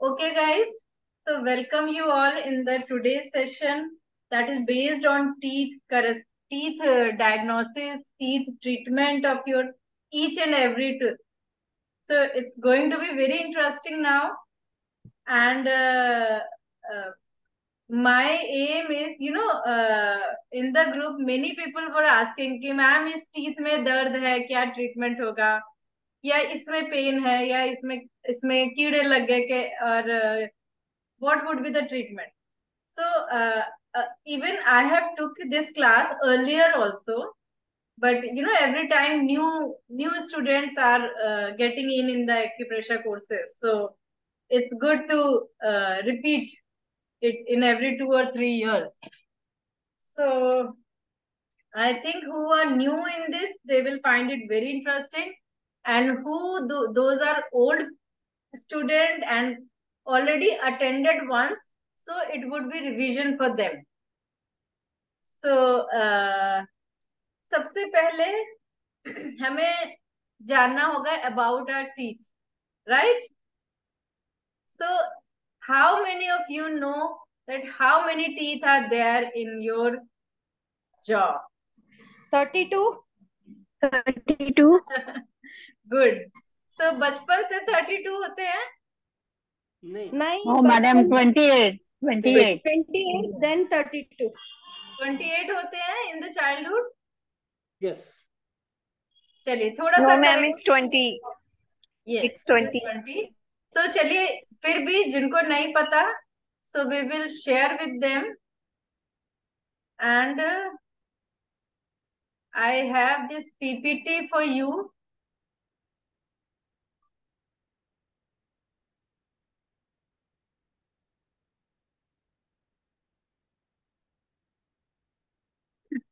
Okay, guys. So welcome you all in the today's session that is based on teeth diagnosis, teeth treatment of your each and every tooth. So it's going to be very interesting now, and uh, my aim is, in the group many people were asking कि ma'am इस teeth में दर्द है क्या treatment होगा या इसमें pen है या इसमें इसमें कीड़े लग गए के और what would be the treatment. So even I have took this class earlier also, but every time new students are getting in the acupressure courses, so it's good to repeat it in every 2 or 3 years. So I think who are new in this, they will find it very interesting, and who those are old student and already attended once, so it would be revision for them. So सबसे पहले हमें जानना होगा about our teeth, right? So how many of you know that how many teeth are there in your jaw? 32. 32. Good. So बचपन से 32 होते हैं? नहीं Oh, madam, 28. 28. 28 then 32. 28 होते हैं in the childhood? Yes. चलिए थोड़ा No, सा ma'am, करेंगे. it's 20. Yes, It's 20. 20. So चलिए फिर भी जिनको नहीं पता, so we will share with them, and I have this PPT for you.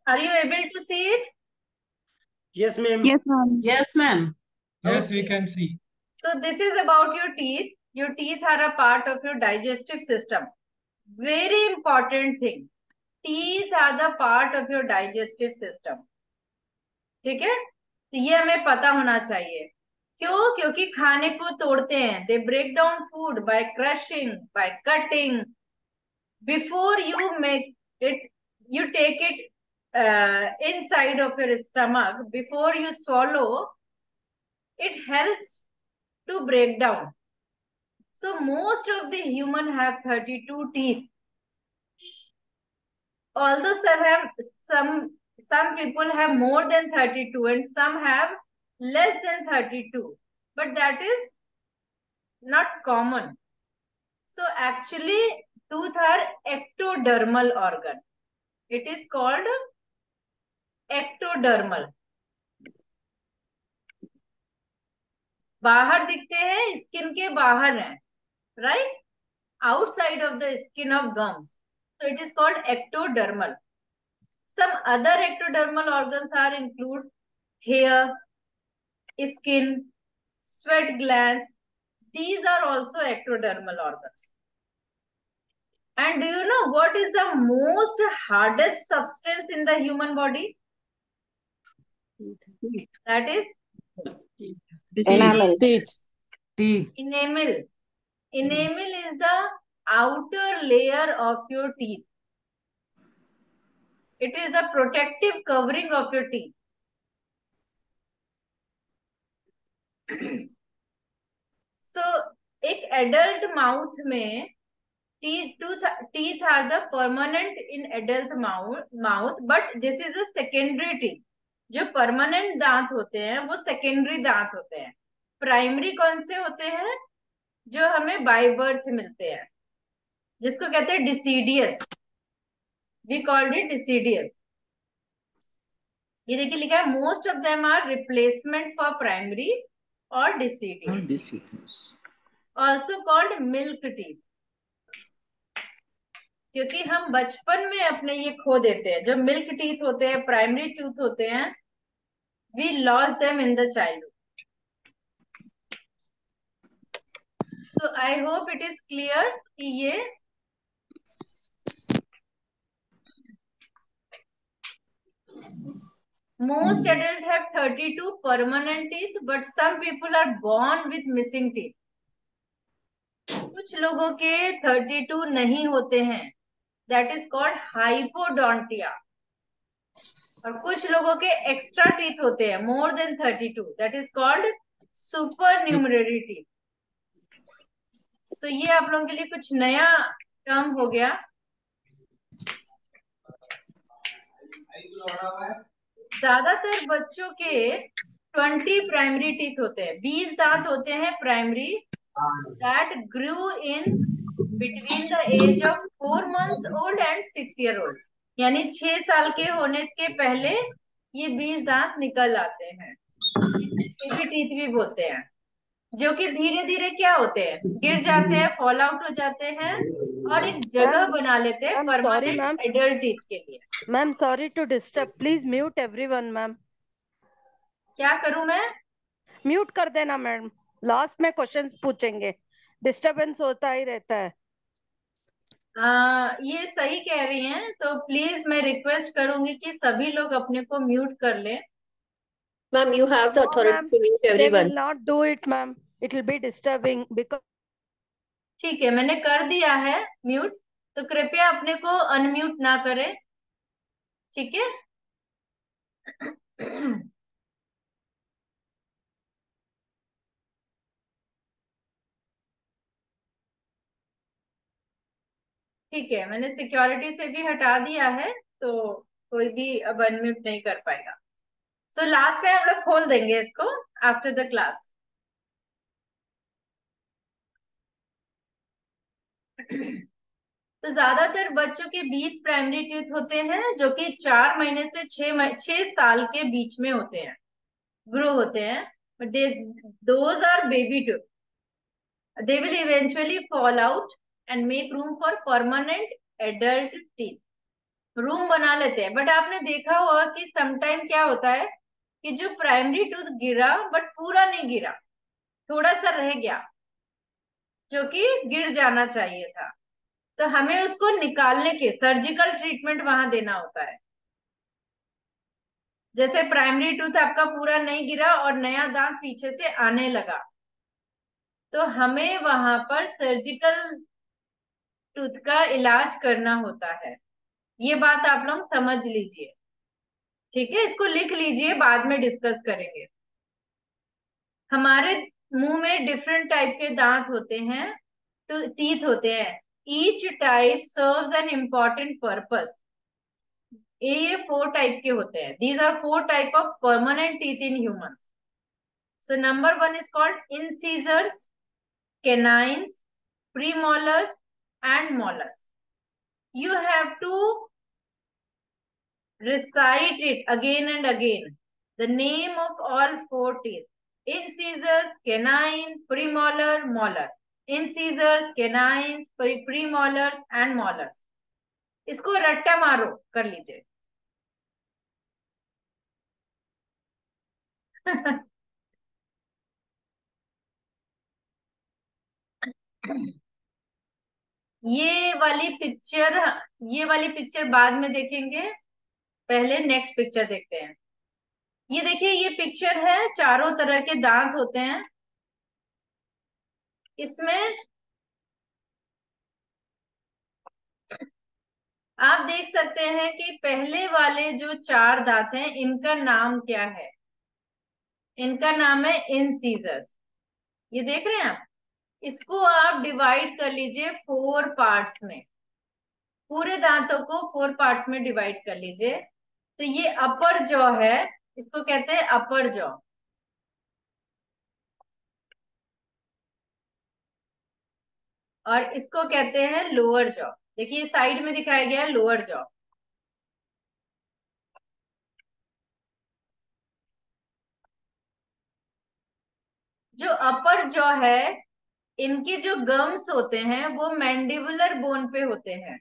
Are you able to see it? Yes, ma'am. Yes, ma'am. Yes, ma'am. Yes, we Okay. can see. So this is about your teeth. Your teeth are a part of your digestive system. Very important thing. Teeth are the part of your digestive system. ठीक है? तो ये हमें पता होना चाहिए. क्यों? क्योंकि खाने को तोड़ते हैं. They break down food by crushing, by cutting. Before you make it, you take it inside of your stomach. Before you swallow, it helps to break down. So most of the human have 32 teeth. Although some people have more than 32 and some have less than 32, but that is not common. So actually tooth are ectodermal organ. It is called ectodermal. बाहर दिखते हैं, skin के बाहर हैं, right? Outside of the skin of gums. So it is called ectodermal. Some other ectodermal organs are include hair, skin, sweat glands. These are also ectodermal organs. And do you know what is the most hardest substance in the human body? That is Enamel. Teeth. enamel. Enamel is the outer layer of your teeth. It is the protective covering of your teeth. So एक adult mouth में teeth are the permanent in adult mouth, but this is a secondary teeth. जो permanent दांत होते हैं वो secondary दांत होते हैं. Primary कौन से होते हैं? जो हमें by birth मिलते हैं, जिसको कहते हैं deciduous. We called it deciduous. ये देखिए लिखा है most of them are replacement for primary or deciduous. Also called milk teeth. क्योंकि हम बचपन में अपने ये खो देते हैं. जो मिल्क टीथ होते हैं, प्राइमरी टूथ होते हैं, we lose them in the childhood. So I hope it is clear कि ये most adults have 32 permanent teeth, but some people are born with missing teeth. कुछ लोगों के 32 नहीं होते हैं, दैट इज कॉल्ड हाइपोडोंटिया। और कुछ लोगों के एक्स्ट्रा टीथ होते हैं, more than 32, that is called super numerary teeth. So ये आप लोगों के लिए कुछ नया टर्म हो गया। ज्यादातर बच्चों के 20 प्राइमरी टीथ होते हैं, 20 दांत होते हैं primary, that grew in between the age of 4 months old and 6 year old। यानी 6 साल के होने के पहले ये 20 दांत निकल आते हैं, बेबी टीथ भी बोलते हैं, जो कि धीरे धीरे क्या होते हैं, गिर जाते हैं, फॉल आउट हो जाते हैं और एक जगह मैम बना लेते हैं ma'am sorry permanent ma'am, adult teeth के लिए। Ma'am sorry to disturb, please mute everyone ma'am. क्या करूं मैं? म्यूट कर देना मैम, लास्ट में क्वेश्चंस पूछेंगे, डिस्टरबेंस होता ही रहता है। ये सही कह रही हैं, तो प्लीज मैं रिक्वेस्ट करूंगी कि सभी लोग अपने को म्यूट कर लें। Ma'am, you have the no authority मैम, to mute they will everyone. Not do it ma'am, it will be disturbing because. ठीक है, मैंने कर दिया है म्यूट, तो कृपया अपने को अनम्यूट ना करें, ठीक है? ठीक है, मैंने सिक्योरिटी से भी हटा दिया है, तो कोई भी अब अनम्यूट नहीं कर पाएगा। सो लास्ट में हम लोग खोल देंगे इसको आफ्टर द क्लास। तो ज्यादातर बच्चों के 20 प्राइमरी टीथ होते हैं, जो कि 4 महीने से 6 साल के बीच में होते हैं, ग्रो होते हैं, but those are baby tooth. They will eventually fall out and make room for permanent adult teeth. Room बना लेते हैं, बट आपने देखा होगा कि समटाइम क्या होता है कि जो प्राइमरी टूथ गिरा बट पूरा नहीं गिरा, थोड़ा सा रह गया जो कि गिर जाना चाहिए था, तो हमें उसको निकालने के सर्जिकल ट्रीटमेंट वहां देना होता है। जैसे प्राइमरी टूथ आपका पूरा नहीं गिरा और नया दांत पीछे से आने लगा, तो हमें वहां पर सर्जिकल टूथ का इलाज करना होता है। ये बात आप लोग समझ लीजिए, ठीक है? इसको लिख लीजिए, बाद में डिस्कस करेंगे। हमारे मुंह में डिफरेंट टाइप के दांत होते हैं, तो टीथ होते हैं, each type serves an important purpose. ये 4 टाइप के होते हैं, these are 4 type of permanent teeth in humans. So number 1 is called incisors, canines, premolars and molars. You have to recite it again and again, the name of all 4 teeth: incisors, canine, premolar, molar, incisors, canines, premolars and molars। इसको रट्टा मारो कर लीजिए। ये वाली picture बाद में देखेंगे, पहले नेक्स्ट पिक्चर देखते हैं। ये देखिए, ये पिक्चर है, चारों तरह के दांत होते हैं इसमें। आप देख सकते हैं कि पहले वाले जो 4 दांत हैं, इनका नाम क्या है? इनका नाम है इंसीजर्स। ये देख रहे हैं आप? इसको आप डिवाइड कर लीजिए 4 पार्ट्स में, पूरे दांतों को 4 पार्ट्स में डिवाइड कर लीजिए। तो ये अपर जॉ है, इसको कहते हैं अपर जॉ। और इसको कहते हैं लोअर जॉ। देखिए साइड में दिखाया गया है लोअर जॉ। जो अपर जॉ है, इनके जो गम्स होते हैं वो मैंडिबुलर बोन पे होते हैं।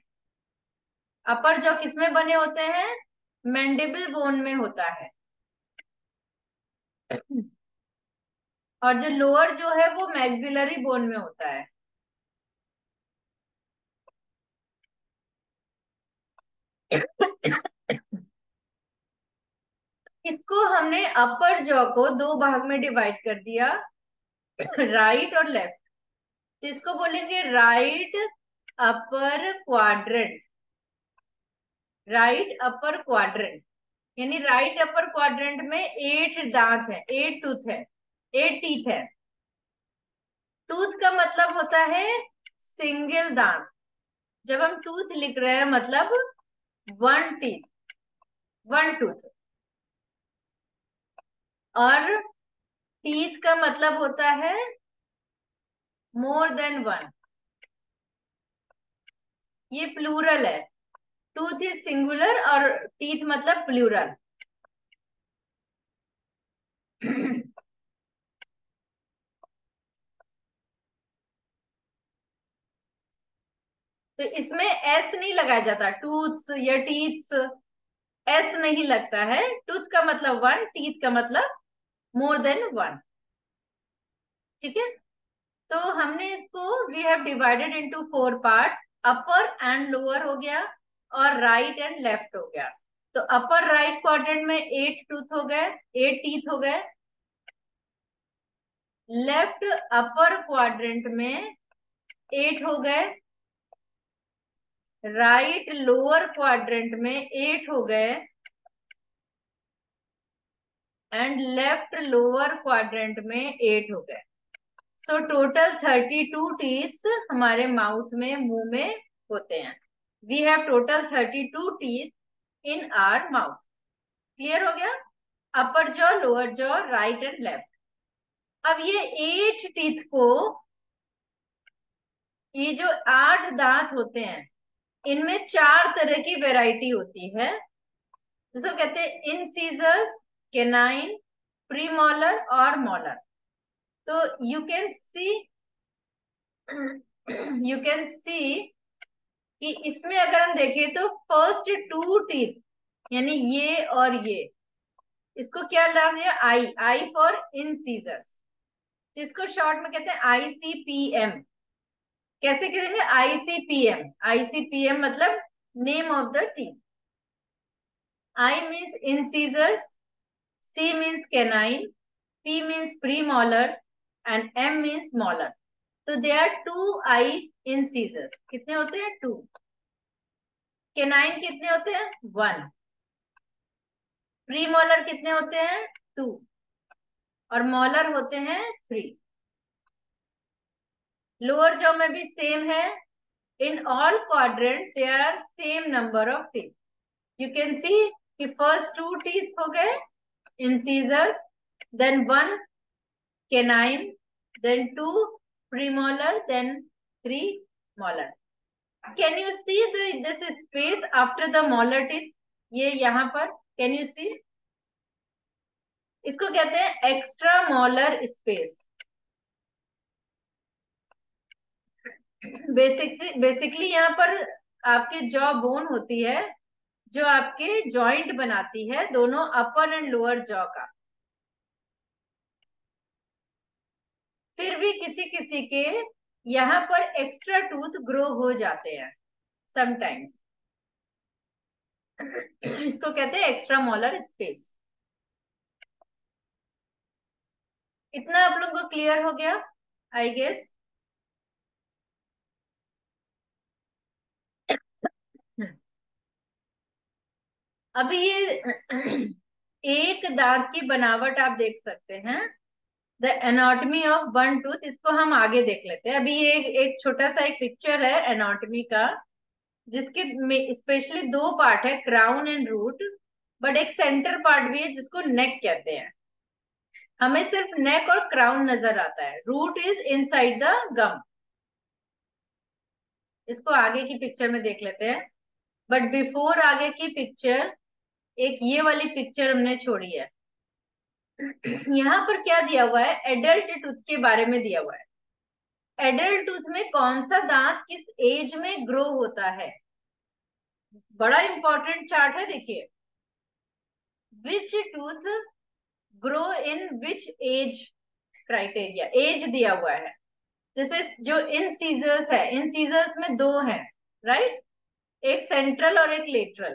अपर जॉ किसमें बने होते हैं? मैंडिबल बोन में होता है। और जो लोअर जो है वो मैक्सिलरी बोन में होता है। इसको हमने अपर जॉ को 2 भाग में डिवाइड कर दिया, राइट और लेफ्ट। तो इसको बोलेंगे right upper quadrant. Right upper quadrant यानी राइट अपर क्वाड्रेंट में 8 दांत है, 8 टूथ है, 8 टीथ है। टूथ का मतलब होता है सिंगल दांत। जब हम टूथ लिख रहे हैं मतलब 1 टीथ, 1 टूथ। और टीथ का मतलब होता है मोर देन 1। ये प्लूरल है। टूथ इज सिंगुलर और टीथ मतलब प्लूरल। तो इसमें एस नहीं लगाया जाता, टूथ्स या टीथ्स, एस नहीं लगता है। टूथ का मतलब 1, टीथ का मतलब मोर देन 1। ठीक है, तो हमने इसको we have divided into 4 parts. Upper and lower हो गया और राइट एंड लेफ्ट हो गया। तो अपर राइट क्वाड्रेंट में 8 टूथ हो गए, 8 टीथ हो गए। लेफ्ट अपर क्वाड्रेंट में 8 हो गए। राइट लोअर क्वाड्रेंट में 8 हो गए एंड लेफ्ट लोअर क्वाड्रेंट में 8 हो गए। सो टोटल 32 टीथ्स हमारे माउथ में, मुंह में होते हैं। We have total 32 teeth in our mouth. Clear हो गया? Upper jaw, lower jaw, right and left. अब ये 8 टीथ को, ये जो 8 दांत होते हैं, इनमें 4 तरह की वेराइटी होती है, जिसको कहते हैं इंसीजर्स, केनाइन, प्रीमोलर और मोलर। तो यू कैन सी कि इसमें अगर हम देखें तो फर्स्ट 2 टीथ यानी ये और ये, इसको क्या नाम दिया? I for incisors. तो इसको शॉर्ट में कहते हैं ICPM। कैसे कहेंगे? ICPM। ICPM मतलब name of the teeth. I means incisors, C means canine, P means premolar and M means molar. तो there are 2 eye incisors. कितने होते हैं? 2. Canine कितने होते हैं? 1. Premolar कितने होते हैं? 2. और molar होते हैं 3. लोअर जॉ में भी सेम है। In all quadrant there are same number of teeth. You can see कि first 2 teeth हो गए incisors, then 1 canine, then 2 premolar, then 3 molar. Can you see this space after the molar teeth? ये यहाँ पर can you see? इसको कहते हैं extra molar space. Basically यहाँ पर आपके जॉ बोन होती है जो आपके जॉइंट बनाती है दोनों अपर एंड लोअर जॉ का। फिर भी किसी किसी के यहाँ पर एक्स्ट्रा टूथ ग्रो हो जाते हैं समटाइम्स। इसको कहते हैं एक्स्ट्रा मोलर स्पेस। इतना आप लोगों को क्लियर हो गया आई गेस? अभी ये एक दांत की बनावट आप देख सकते हैं, द एनाटॉमी ऑफ 1 टूथ। इसको हम आगे देख लेते हैं। अभी ये एक छोटा सा एक पिक्चर है एनाटॉमी का, जिसके स्पेशली 2 पार्ट है, क्राउन एंड रूट, बट एक सेंटर पार्ट भी है जिसको नेक कहते हैं। हमें सिर्फ नेक और क्राउन नजर आता है, root is inside the gum. इसको आगे की पिक्चर में देख लेते हैं। बट बिफोर आगे की पिक्चर, एक ये वाली पिक्चर हमने छोड़ी है। यहाँ पर क्या दिया हुआ है? एडल्ट टूथ के बारे में दिया हुआ है। एडल्ट टूथ में कौन सा दांत किस एज में ग्रो होता है? बड़ा इंपॉर्टेंट चार्ट है, देखिए। Which tooth grow in which age criteria, age दिया हुआ है। जैसे जो इन सीजर्स है, इन सीजर्स में 2 हैं, राइट? एक सेंट्रल और एक लेटरल।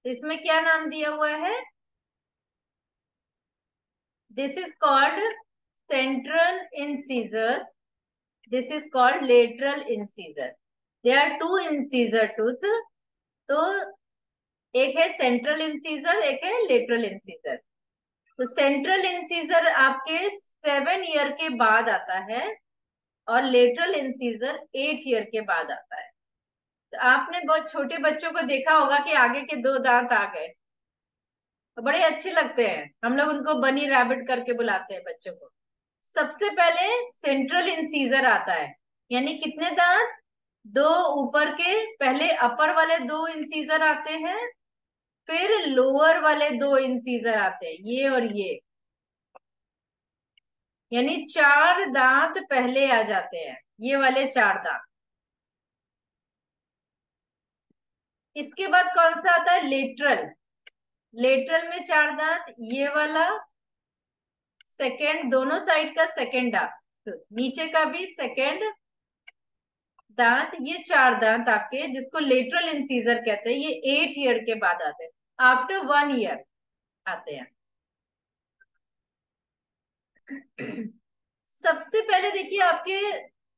तो इसमें क्या नाम दिया हुआ है? This is called central incisors this is called lateral incisor. There are two incisor tooth. तो एक है सेंट्रल इंसीजर, एक है लेटरल इंसीजर। तो सेंट्रल इंसीजर आपके 7 ईयर के बाद आता है और लेटरल इंसीजर 8 ईयर के बाद आता है। तो आपने बहुत छोटे बच्चों को देखा होगा कि आगे के 2 दांत आ गए, तो बड़े अच्छे लगते हैं। हम लोग उनको बनी रैबिट करके बुलाते हैं बच्चों को। सबसे पहले सेंट्रल इंसीजर आता है, यानी कितने दांत? 2 ऊपर के, पहले अपर वाले 2 इंसीजर आते हैं, फिर लोअर वाले 2 इंसीजर आते हैं, ये और ये, यानी 4 दांत पहले आ जाते हैं, ये वाले 4 दांत। इसके बाद कौन सा आता है? लेटरल। लेटरल में 4 दांत, ये वाला सेकेंड, दोनों साइड का सेकेंड दांत, नीचे का भी सेकेंड दांत, ये 4 दांत आपके, जिसको लेटरल इंसीजर कहते हैं। ये 8 ईयर के बाद आते हैं, आफ्टर 1 ईयर आते हैं। सबसे पहले देखिए आपके,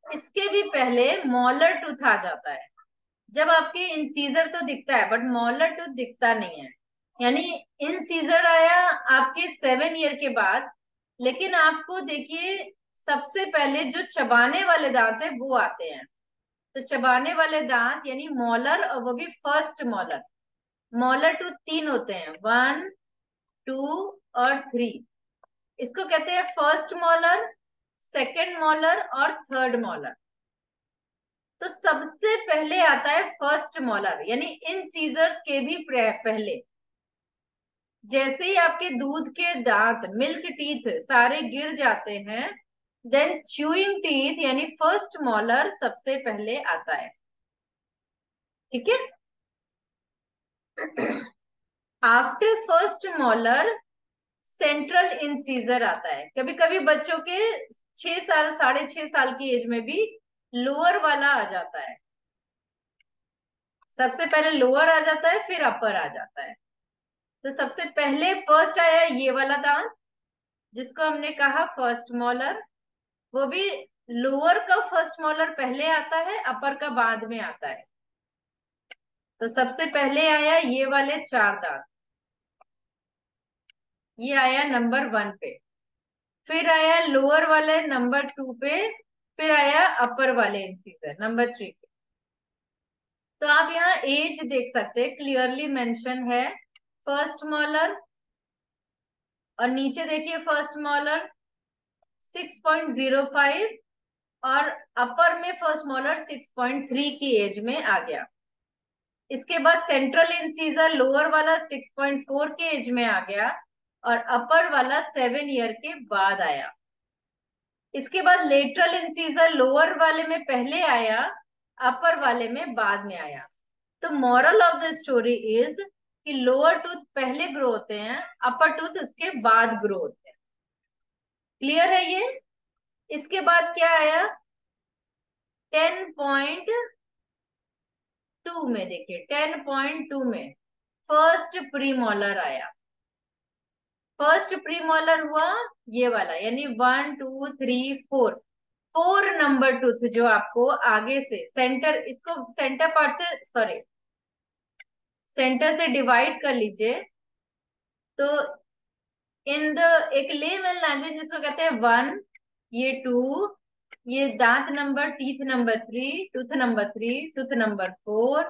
इसके भी पहले मॉलर टूथ आ जाता है। जब आपके इंसीजर तो दिखता है बट मॉलर टूथ दिखता नहीं है, यानी इंसीजर आया आपके 7 ईयर के बाद। लेकिन आपको देखिए, सबसे पहले जो चबाने वाले दांत है वो आते हैं। तो चबाने वाले दांत यानी मॉलर, और वो भी फर्स्ट मॉलर। मॉलर टूथ 3 होते हैं, 1, 2 और 3। इसको कहते हैं फर्स्ट मॉलर, सेकेंड मॉलर और थर्ड मॉलर। तो सबसे पहले आता है फर्स्ट मॉलर, यानी इन सीजर्स के भी पहले। जैसे ही आपके दूध के दांत, मिल्क टीथ सारे गिर जाते हैं, देन च्यूइंग टीथ यानी फर्स्ट मॉलर सबसे पहले आता है। ठीक है। आफ्टर फर्स्ट मॉलर सेंट्रल इंसीजर आता है। कभी कभी बच्चों के 6 साल, 6.5 साल की एज में भी लोअर वाला आ जाता है। सबसे पहले लोअर आ जाता है, फिर अपर आ जाता है। तो सबसे पहले फर्स्ट आया ये वाला दांत, जिसको हमने कहा फर्स्ट मॉलर। वो भी लोअर का फर्स्ट मॉलर पहले आता है, अपर का बाद में आता है। तो सबसे पहले आया ये वाले 4 दांत, ये आया नंबर 1 पे। फिर आया लोअर वाले नंबर 2 पे, फिर आया अपर वाले इंसीजर नंबर 3 पे। तो आप यहाँ एज देख सकते हैं, क्लियरली मेंशन है फर्स्ट मॉलर, और नीचे देखिए फर्स्ट मॉलर 6.05, और अपर में फर्स्ट मॉलर 6.3 की एज में आ गया। इसके बाद सेंट्रल इंसीजर लोअर वाला 6.4 के एज में आ गया, और अपर वाला 7 ईयर के बाद आया। इसके बाद लेटरल इंसीजर लोअर वाले में पहले आया, अपर वाले में बाद में आया। तो moral of the story is कि लोअर टूथ पहले ग्रो होते हैं, अपर टूथ उसके बाद ग्रो होते हैं। क्लियर है ये? इसके बाद क्या आया? 10.2 में देखिए, 10.2 में फर्स्ट प्रीमोलर आया। फर्स्ट प्रीमोलर हुआ ये वाला, यानी 1, 2, 3, 4, 4 नंबर टूथ जो आपको आगे से सेंटर, इसको सेंटर पार्ट से, सॉरी, सेंटर से डिवाइड कर लीजिए। तो इन द एक लेमन लैंग्वेज जिसको कहते हैं 1, ये 2, ये दांत number, teeth number 3, tooth number 3, tooth number 4,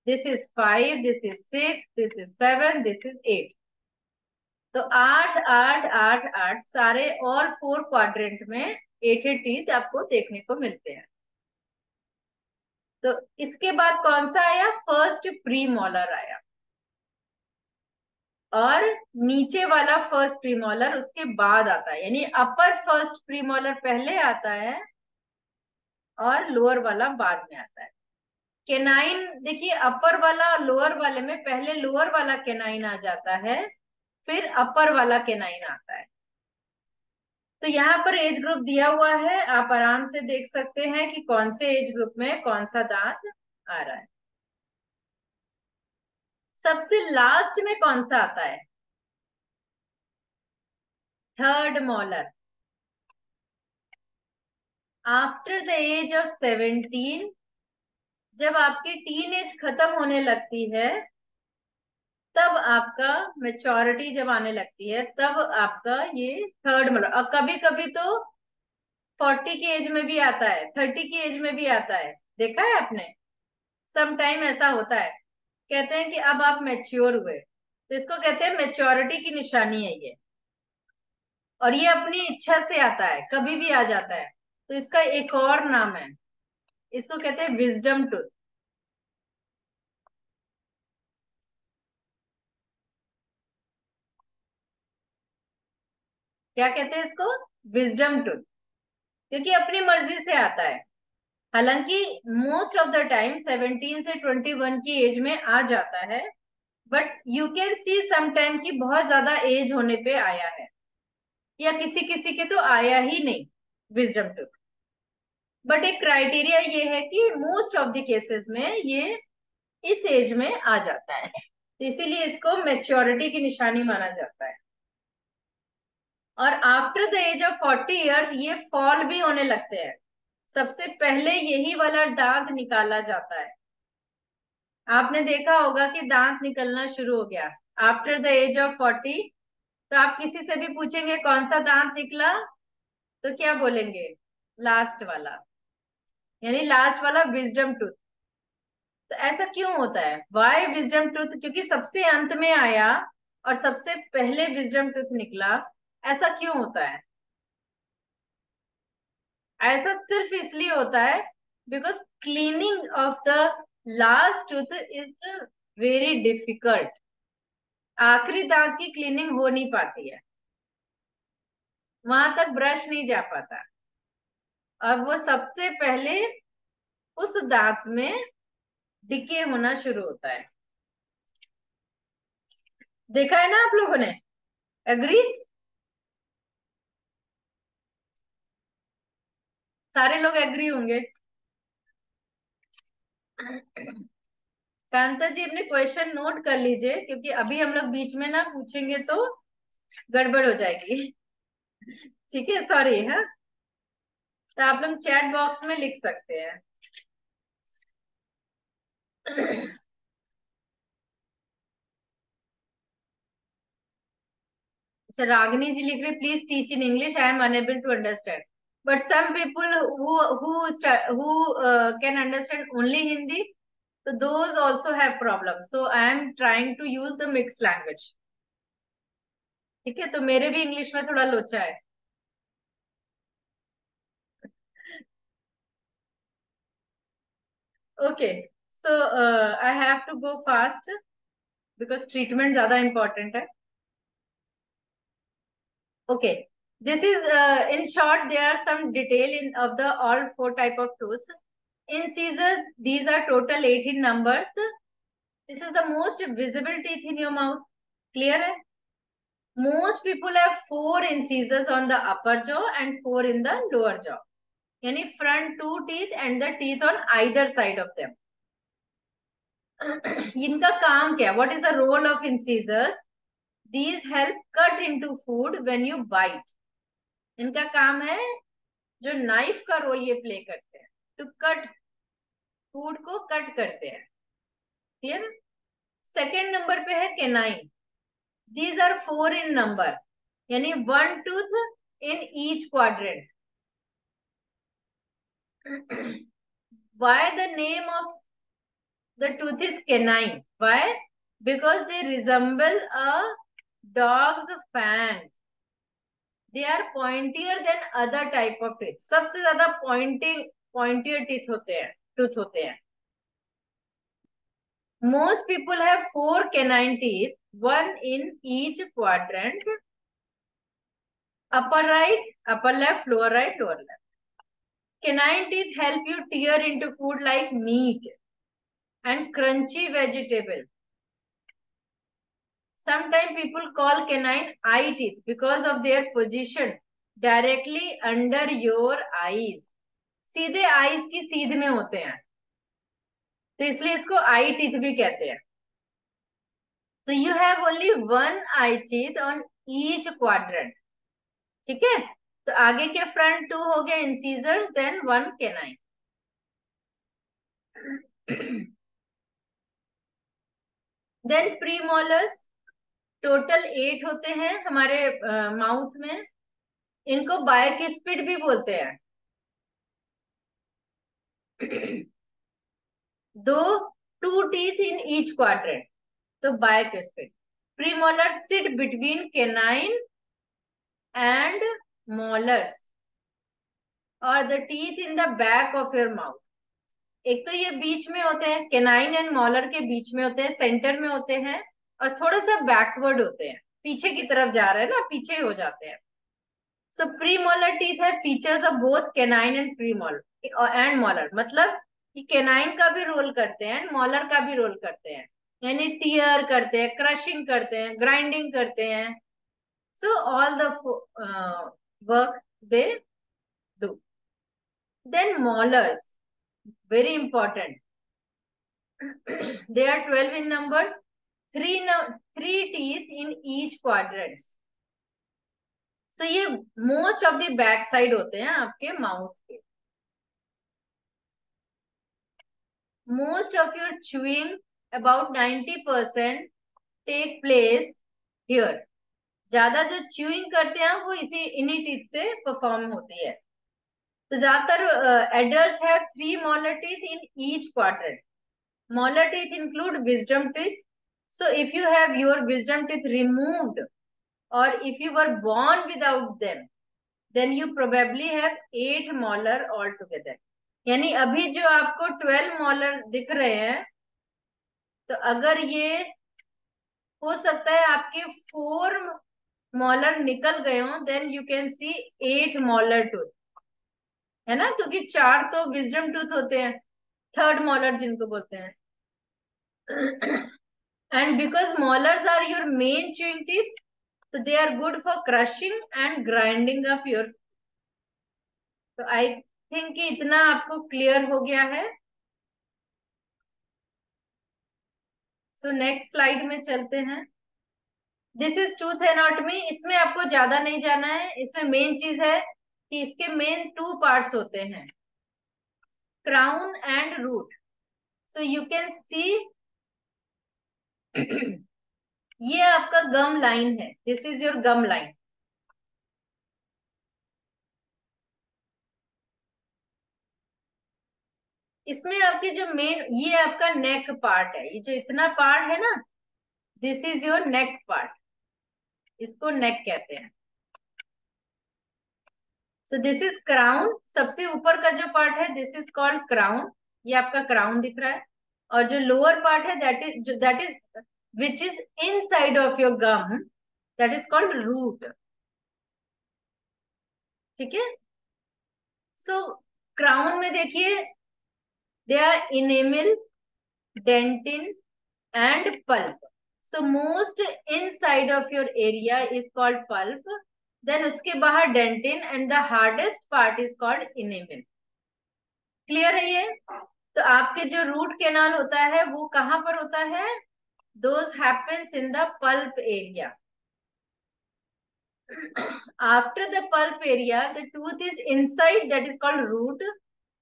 this is 5, this is 6, this is 7, this is 8। तो 8, 8, 8, 8 सारे ऑल 4 क्वाड्रेंट में 8 टीथ आपको देखने को मिलते हैं। तो इसके बाद कौन सा आया? फर्स्ट प्री मॉलर आया, और नीचे वाला फर्स्ट प्रीमोलर उसके बाद आता है, यानी अपर फर्स्ट प्रीमोलर पहले आता है और लोअर वाला बाद में आता है। केनाइन देखिए, अपर वाला और लोअर वाले में पहले लोअर वाला केनाइन आ जाता है, फिर अपर वाला केनाइन आता है। तो यहाँ पर एज ग्रुप दिया हुआ है, आप आराम से देख सकते हैं कि कौन से एज ग्रुप में कौन सा दांत आ रहा है। सबसे लास्ट में कौन सा आता है? Third molar. After the age of 17, जब आपकी टीन एज खत्म होने लगती है, तब आपका मेच्योरिटी जब आने लगती है, तब आपका ये थर्ड मतलब, और कभी कभी तो 40 की एज में भी आता है, 30 की एज में भी आता है, देखा है आपने? सम टाइम ऐसा होता है, कहते हैं कि अब आप मैच्योर हुए, तो इसको कहते हैं मेच्योरिटी की निशानी है ये। और ये अपनी इच्छा से आता है, कभी भी आ जाता है, तो इसका एक और नाम है, इसको कहते हैं विजडम टूथ। क्या कहते हैं इसको? विजडम टूथ, क्योंकि अपनी मर्जी से आता है। हालांकि मोस्ट ऑफ द टाइम 17 से 21 की एज में आ जाता है, but you can see some time की बहुत ज्यादा एज होने पे आया है, या किसी किसी के तो आया ही नहीं विजडम टूथ। बट एक क्राइटेरिया ये है कि मोस्ट ऑफ द केसेस में ये इस एज में आ जाता है, तो इसीलिए इसको मेच्योरिटी की निशानी माना जाता है। और after the age of 40 years ये फॉल भी होने लगते हैं, सबसे पहले यही वाला दांत निकाला जाता है। आपने देखा होगा कि दांत निकलना शुरू हो गया आफ्टर द एज ऑफ 40, तो आप किसी से भी पूछेंगे कौन सा दांत निकला, तो क्या बोलेंगे? लास्ट वाला, यानी लास्ट वाला विजडम टूथ। तो ऐसा क्यों होता है? Why wisdom tooth? क्योंकि सबसे अंत में आया और सबसे पहले विजडम टूथ निकला। ऐसा क्यों होता है? ऐसा सिर्फ इसलिए होता है because cleaning of the last tooth is very difficult. आखिरी दांत की क्लीनिंग हो नहीं पाती है, वहां तक ब्रश नहीं जा पाता, अब वो सबसे पहले उस दांत में डिके होना शुरू होता है। देखा है ना आप लोगों ने? एग्री? सारे लोग एग्री होंगे। कांता जी अपने क्वेश्चन नोट कर लीजिए, क्योंकि अभी हम लोग बीच में ना पूछेंगे तो गड़बड़ हो जाएगी। ठीक है, सॉरी। हाँ, तो आप लोग चैट बॉक्स में लिख सकते हैं। अच्छा, रागनी जी लिख रहे please teach in English, I am unable to understand, but some people who can understand only Hindi, so those also have problems, so I am trying to use the mixed language। ठीक है, तो मेरे भी इंग्लिश में थोड़ा लोचा है। Okay, so I have to go fast because treatment ज्यादा इंपॉर्टेंट है। Okay, this is in short there are some detail in of the all 4 type of tools. Incisor, these are total 18 numbers. This is the most visible teeth in your mouth. Clear है? Most people have 4 incisors on the upper jaw and 4 in the lower jaw. यानी front 2 teeth and the teeth on either side of them. इनका काम क्या? What is the role of incisors? These help cut into food when you bite. इनका काम है, जो knife का role ये प्ले करते हैं, टू कट, फूड को कट करते हैं। क्लियर? सेकेंड नंबर पे है canine. These are 4 in number, यानी 1 tooth in each quadrant. Why the name of the tooth is canine? Why? Because they resemble a dog's fangs. They are pointier than other type of teeth. सबसे ज्यादा pointier teeth होते हैं, tooth होते हैं। Most people have 4 canine teeth, 1 in each quadrant. Upper right, upper left, lower right, lower left. Canine teeth help you tear into food like meat and crunchy vegetable. Sometimes people call canine eye teeth because of their position directly under your eyes. सीधे eyes की सीध में होते हैं, तो इसलिए इसको eye teeth भी कहते हैं। So you have only 1 eye teeth on each quadrant. ठीक है? तो आगे के फ्रंट 2 हो गया incisors, then 1 canine. Then premolars, total 8 होते हैं हमारे माउथ में। इनको बायक्यूस्पिड भी बोलते हैं। दो, 2 टीथ इन ईच क्वाड्रेंट, तो bicuspid. Premolar sit between canine and molars और the teeth in the back of your mouth. एक तो ये बीच में होते हैं, कैनाइन एंड मॉलर के बीच में होते हैं, सेंटर में होते हैं, और थोड़ा सा बैकवर्ड होते हैं, पीछे की तरफ जा रहे हैं ना, पीछे हो जाते हैं। सो प्रीमोलर टीथ है features of both canine and premolar and मॉलर, मतलब कि कैनाइन का भी रोल करते हैं, मॉलर का भी रोल करते हैं, यानी टीयर करते हैं, क्रशिंग करते हैं, ग्राइंडिंग करते हैं। So all the work they do. Then molars, very important. They are 12 in numbers, three teeth in each quadrant. So ये most of the back side होते हैं आपके माउथ के। Most of your chewing, about 90% take place here. ज्यादा जो chewing करते हैं वो इन्हीं टीथ से परफॉर्म होती है। तो ज्यादातर adults have 3 molar teeth in each quadrant. Molar teeth include wisdom teeth. So if you have your wisdom teeth removed or if you were born without them, then you probably have 8 molar altogether. यानी अभी जो आपको 12 molar दिख रहे हैं, तो अगर ये हो सकता है आपके 4 molar निकल गए हो, then you can see 8 molar tooth, है ना, क्योंकि 4 तो wisdom tooth होते हैं, थर्ड molar जिनको बोलते हैं। And because molars are your main chewing teeth, so they are good for crushing and grinding up your. तो I think कि इतना आपको क्लियर हो गया है। So next स्लाइड में चलते हैं। This is tooth anatomy. इसमें आपको ज्यादा नहीं जाना है, इसमें मेन चीज है कि इसके मेन 2 पार्ट्स होते हैं, crown and root. So you can see ये आपका गम लाइन है, this is your gum line. इसमें आपके जो मेन, ये आपका नेक पार्ट है, ये जो इतना पार्ट है ना, this is your neck part, इसको नेक कहते हैं। सो दिस इज क्राउन, सबसे ऊपर का जो पार्ट है दिस इज कॉल्ड क्राउन, ये आपका क्राउन दिख रहा है। और जो लोअर पार्ट है that is which is inside of your gum, that is called root. ठीक है। सो क्राउन में देखिए, they are enamel, dentin and pulp. So most inside of your area is called pulp. Then उसके बाहर dentin and the hardest part is called enamel. Clear है ये? तो आपके जो root canal होता है वो कहाँ पर होता है? Those happens in the pulp area. After the pulp area, the tooth is inside, that is called root.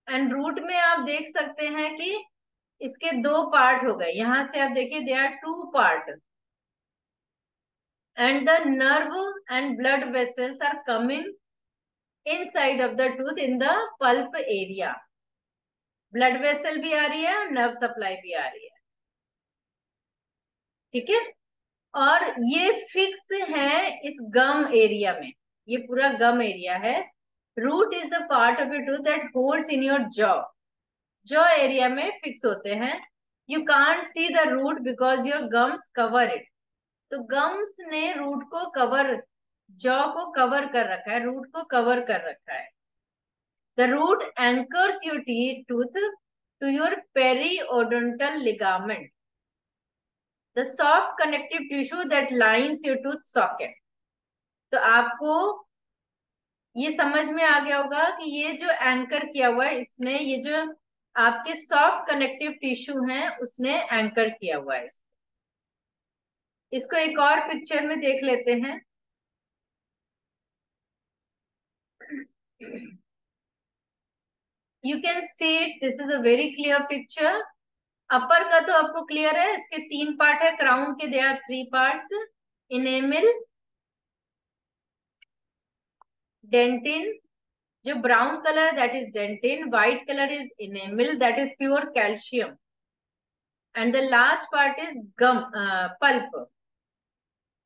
And root में आप देख सकते हैं कि इसके 2 पार्ट हो गए। यहां से आप देखिए they are 2 part, and the nerve and blood vessels are coming inside of the tooth in the pulp area. blood vessel भी आ रही है और nerve supply भी आ रही है। ठीक है। और ये फिक्स है इस गम एरिया में, ये पूरा गम एरिया है। Root is the part of your tooth that holds in your jaw area में फिक्स होते हैं। You can't see the root because your gums cover it. तो गम्स ने रूट को कवर, जॉ को कवर कर रखा है, रूट को कवर कर रखा है। The root anchors your tooth to your periodontal ligament, the soft connective tissue that lines your tooth socket. तो आपको ये समझ में आ गया होगा कि ये जो एंकर किया हुआ है, इसने ये जो आपके सॉफ्ट कनेक्टिव टिश्यू हैं उसने एंकर किया हुआ है। इसको एक और पिक्चर में देख लेते हैं। You can see it. This is a very clear picture. अपर का तो आपको क्लियर है, इसके 3 पार्ट है. क्राउन के there are 3 parts. Enamel, dentin. जो ब्राउन कलर है that is dentin. White color is enamel, that is pure calcium. And the last part is pulp.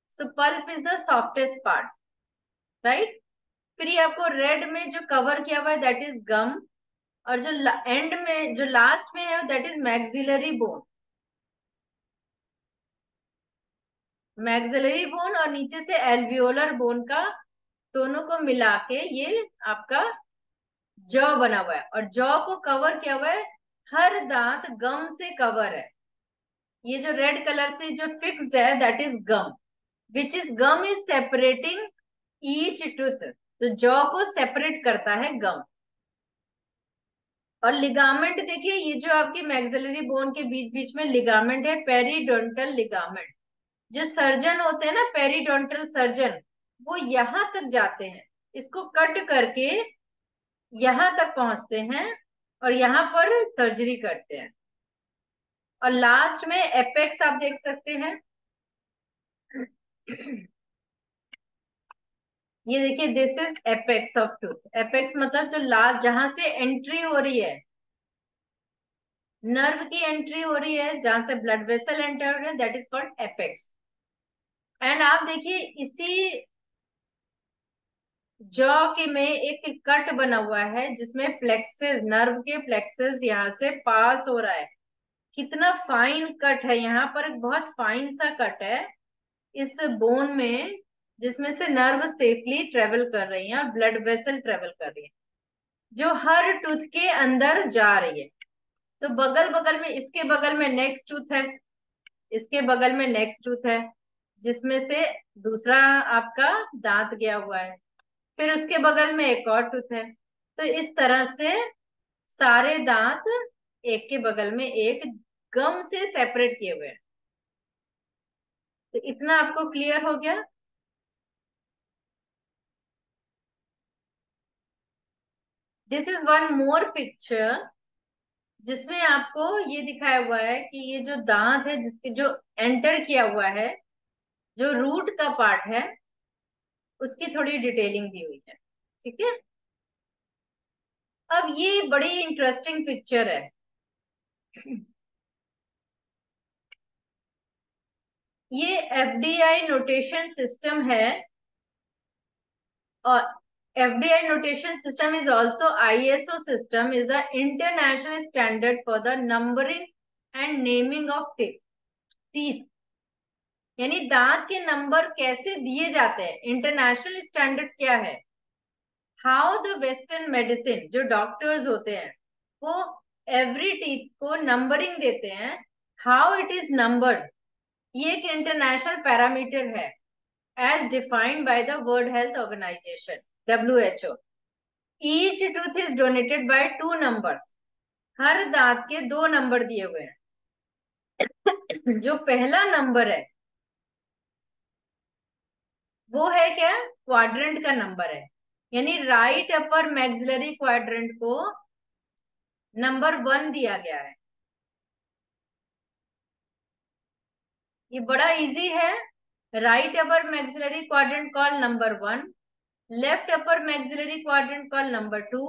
So pulp is the softest part, right? फिर ये आपको red में जो cover किया हुआ है that is gum. और जो एंड में जो लास्ट में है that is maxillary bone. Maxillary bone और नीचे से एल्वियोलर बोन का दोनों को मिला के ये आपका जॉ बना हुआ है. और जॉ को कवर किया हुआ है, हर दांत गम से कवर है. ये जो रेड कलर से जो फिक्स्ड है that is gum, which is gum is separating each tooth. तो जॉ को सेपरेट करता है गम. और लिगामेंट देखिए, ये जो आपकी मैक्सिलरी बोन के बीच बीच में लिगामेंट है, पेरिडोंटल लिगामेंट. जो सर्जन होते हैं ना, पेरिडोंटल सर्जन, वो यहां तक जाते हैं, इसको कट करके यहां तक पहुंचते हैं और यहाँ पर सर्जरी करते हैं. और लास्ट में एपेक्स आप देख सकते हैं. ये देखिए, this is apex of tooth. Apex मतलब जो लास्ट, जहां से एंट्री हो रही है, नर्व की एंट्री हो रही है, जहां से ब्लड वेसल एंटर हो रहे हैं, that is called apex. And आप देखिए इसी जॉ के में एक कट बना हुआ है जिसमें प्लेक्सेस, नर्व के प्लेक्सेस यहाँ से पास हो रहा है. कितना फाइन कट है, यहाँ पर एक बहुत फाइन सा कट है इस बोन में, जिसमें से नर्व सेफली ट्रेवल कर रही है और ब्लड वेसल ट्रेवल कर रही है, जो हर टूथ के अंदर जा रही है. तो बगल बगल में, इसके बगल में नेक्स्ट टूथ है, इसके बगल में नेक्स्ट टूथ है, जिसमें से दूसरा आपका दांत गया हुआ है. फिर उसके बगल में एक और टूथ है. तो इस तरह से सारे दांत एक के बगल में एक गम से सेपरेट किए हुए हैं. तो इतना आपको क्लियर हो गया. This is one more picture जिसमें आपको ये दिखाया हुआ है कि ये जो दांत है जिसके जो एंटर किया हुआ है, जो रूट का पार्ट है, उसकी थोड़ी डिटेलिंग दी हुई है. ठीक है. अब ये बड़ी इंटरेस्टिंग पिक्चर है. ये एफडीआई नोटेशन सिस्टम है. और FDI notation system is also ISO system, is the international standard for the numbering and naming of teeth. यानी दांत के नंबर कैसे दिए जाते हैं, इंटरनेशनल स्टैंडर्ड क्या है. हाउ द वेस्टर्न मेडिसिन, जो डॉक्टर्स होते हैं वो एवरी टीथ को नंबरिंग देते हैं, हाउ इट इज नंबर्ड, ये एक इंटरनेशनल पैरामीटर है as defined by the World Health Organization WHO. Each tooth is donated by 2 numbers. हर दांत के 2 नंबर दिए हुए हैं. जो पहला नंबर है वो है क्या, क्वाड्रेंट का नंबर है. यानी राइट अपर मैक्सिलरी क्वाड्रेंट को नंबर 1 दिया गया है. ये बड़ा इजी है. Right upper maxillary quadrant call number 1, left upper maxillary quadrant call number 2,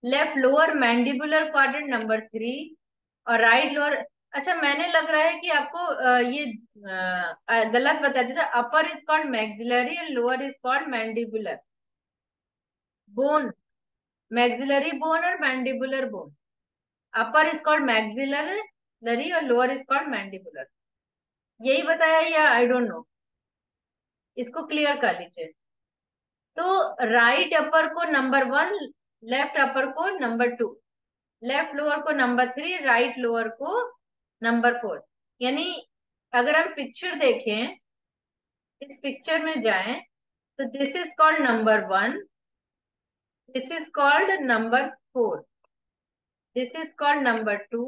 left lower mandibular quadrant number 3 और राइट लोअर. अच्छा, मैंने लग रहा है कि आपको ये गलत बता दिया था. Upper is called maxillary and lower is called mandibular bone. Maxillary bone और mandibular bone. Upper is called maxillary और लोअर इज कॉल्ड मैंडिबुलर. यही बताया या आई डोंट नो, इसको क्लियर कर लीजिए. तो राइट अपर को नंबर 1, लेफ्ट अपर को नंबर 2, लेफ्ट लोअर को नंबर 3, राइट लोअर को नंबर 4. यानी अगर हम पिक्चर देखें, इस पिक्चर में जाएं, तो this is called number 1, this is called number 4, this is called number 2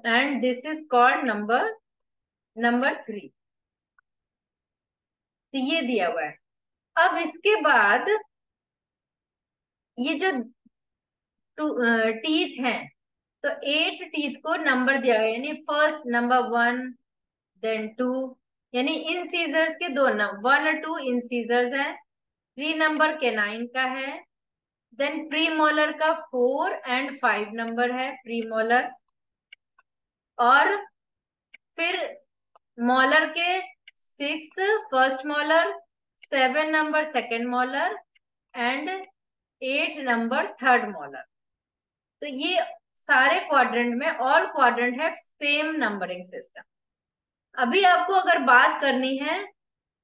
and this is called number 3. तो ये दिया हुआ है. अब इसके बाद ये जो टीथ हैं, तो 8 टीथ को नंबर दिया गया, यानी फर्स्ट नंबर 1, देन 2, यानी इन सीजर्स के 2 नंबर 1 और 2 इन सीजर्स है। प्री नंबर कैनाइन का है, देन प्री मोलर का 4 एंड 5 नंबर है प्री मोलर, और फिर मोलर के 6 first molar, 7 number second molar and 8 number third molar. तो ये सारे क्वाड्रेंट में ऑल क्वाड्रेंट है सेम नंबरिंग सिस्टम। अभी आपको अगर बात करनी है,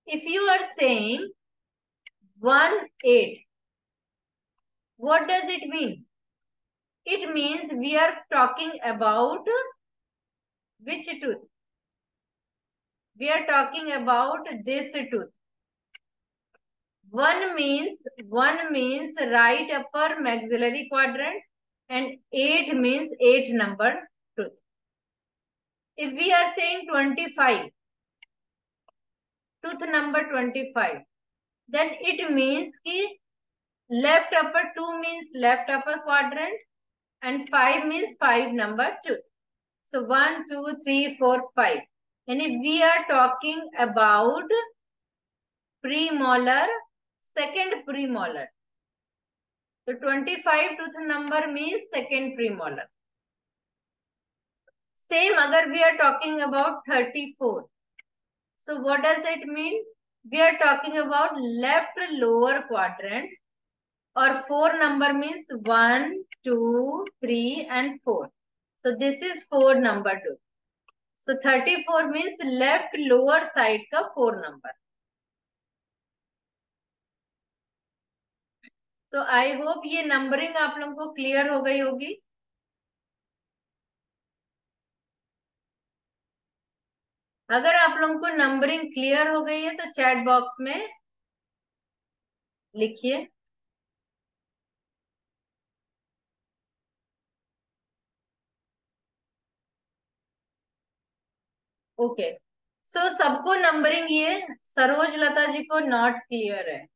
if you are saying 1 8, what does it mean? It means we are talking about which tooth? We are talking about this tooth. 1 means right upper maxillary quadrant and 8 means 8 number tooth. If we are saying 25, tooth number 25, then it means ki left upper 2 means left upper quadrant and 5 means 5 number tooth. So 1 2 3 4 5, and if we are talking about premolar, second premolar, so 25 tooth number means second premolar. Same agar we are talking about 34, so what does it mean? We are talking about left lower quadrant, or 4 number means 1 2 3 and 4. So this is 4 number tooth. So 34 means left lower side का 4 number. तो I hope ये numbering आप लोगों को clear हो गई होगी। अगर आप लोगों को नंबरिंग क्लियर हो गई है तो चैट बॉक्स में लिखिए। ओके, सो सबको नंबरिंग, ये सरोज लता जी को नॉट क्लियर है,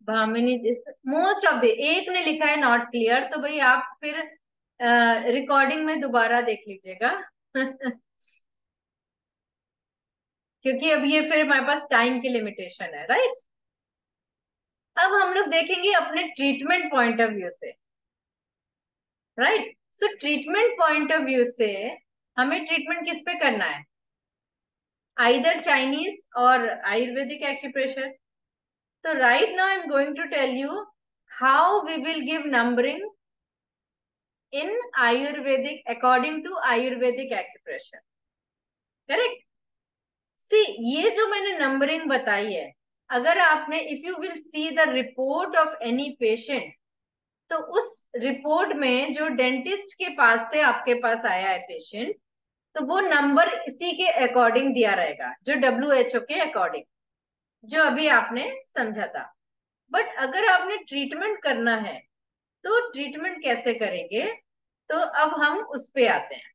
भामिनी जी मोस्ट ऑफ द, एक ने लिखा है नॉट क्लियर, तो भाई आप फिर रिकॉर्डिंग में दोबारा देख लीजिएगा क्योंकि अब ये फिर हमारे पास टाइम की लिमिटेशन है, राइट। अब हम लोग देखेंगे अपने ट्रीटमेंट पॉइंट ऑफ व्यू से, right. So treatment point of view से हमें ट्रीटमेंट किस पे करना है, आइदर चाइनीज और आयुर्वेदिक एक्यूप्रेशर। तो right now I am going to tell you how we will give numbering in ayurvedic according to ayurvedic acupressure, correct. See, ये जो मैंने नंबरिंग बताई है, अगर आपने, if you will see the report of any patient, तो उस रिपोर्ट में जो डेंटिस्ट के पास से आपके पास आया है पेशेंट, तो वो नंबर इसी के अकॉर्डिंग दिया रहेगा, जो WHO के अकॉर्डिंग, जो अभी आपने समझा था। बट अगर आपने ट्रीटमेंट करना है तो ट्रीटमेंट कैसे करेंगे, तो अब हम उस पे आते हैं।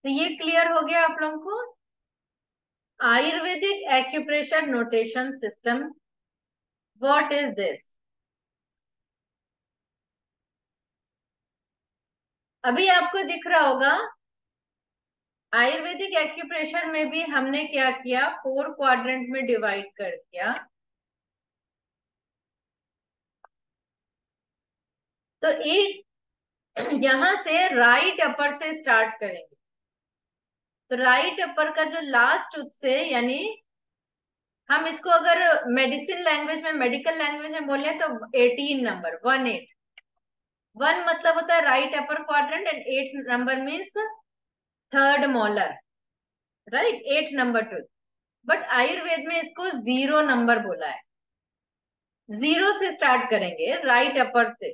तो ये क्लियर हो गया आप लोगों को, Ayurvedic acupressure notation system, what is this. अभी आपको दिख रहा होगा आयुर्वेदिक एक्यूप्रेशर में भी हमने क्या किया, 4 क्वाड्रेंट में डिवाइड कर दिया। तो एक यहां से राइट अपर से स्टार्ट करेंगे। तो राइट अपर का जो लास्ट टूथ से, यानी हम इसको अगर मेडिसिन लैंग्वेज में, मेडिकल लैंग्वेज में बोले तो 18 नंबर, 18, 1 मतलब होता है right upper quadrant and 8 number means third molar, right, 8 number tooth. But Ayurveda में इसको 0 नंबर बोला है, 0 से स्टार्ट करेंगे, राइट अपर से,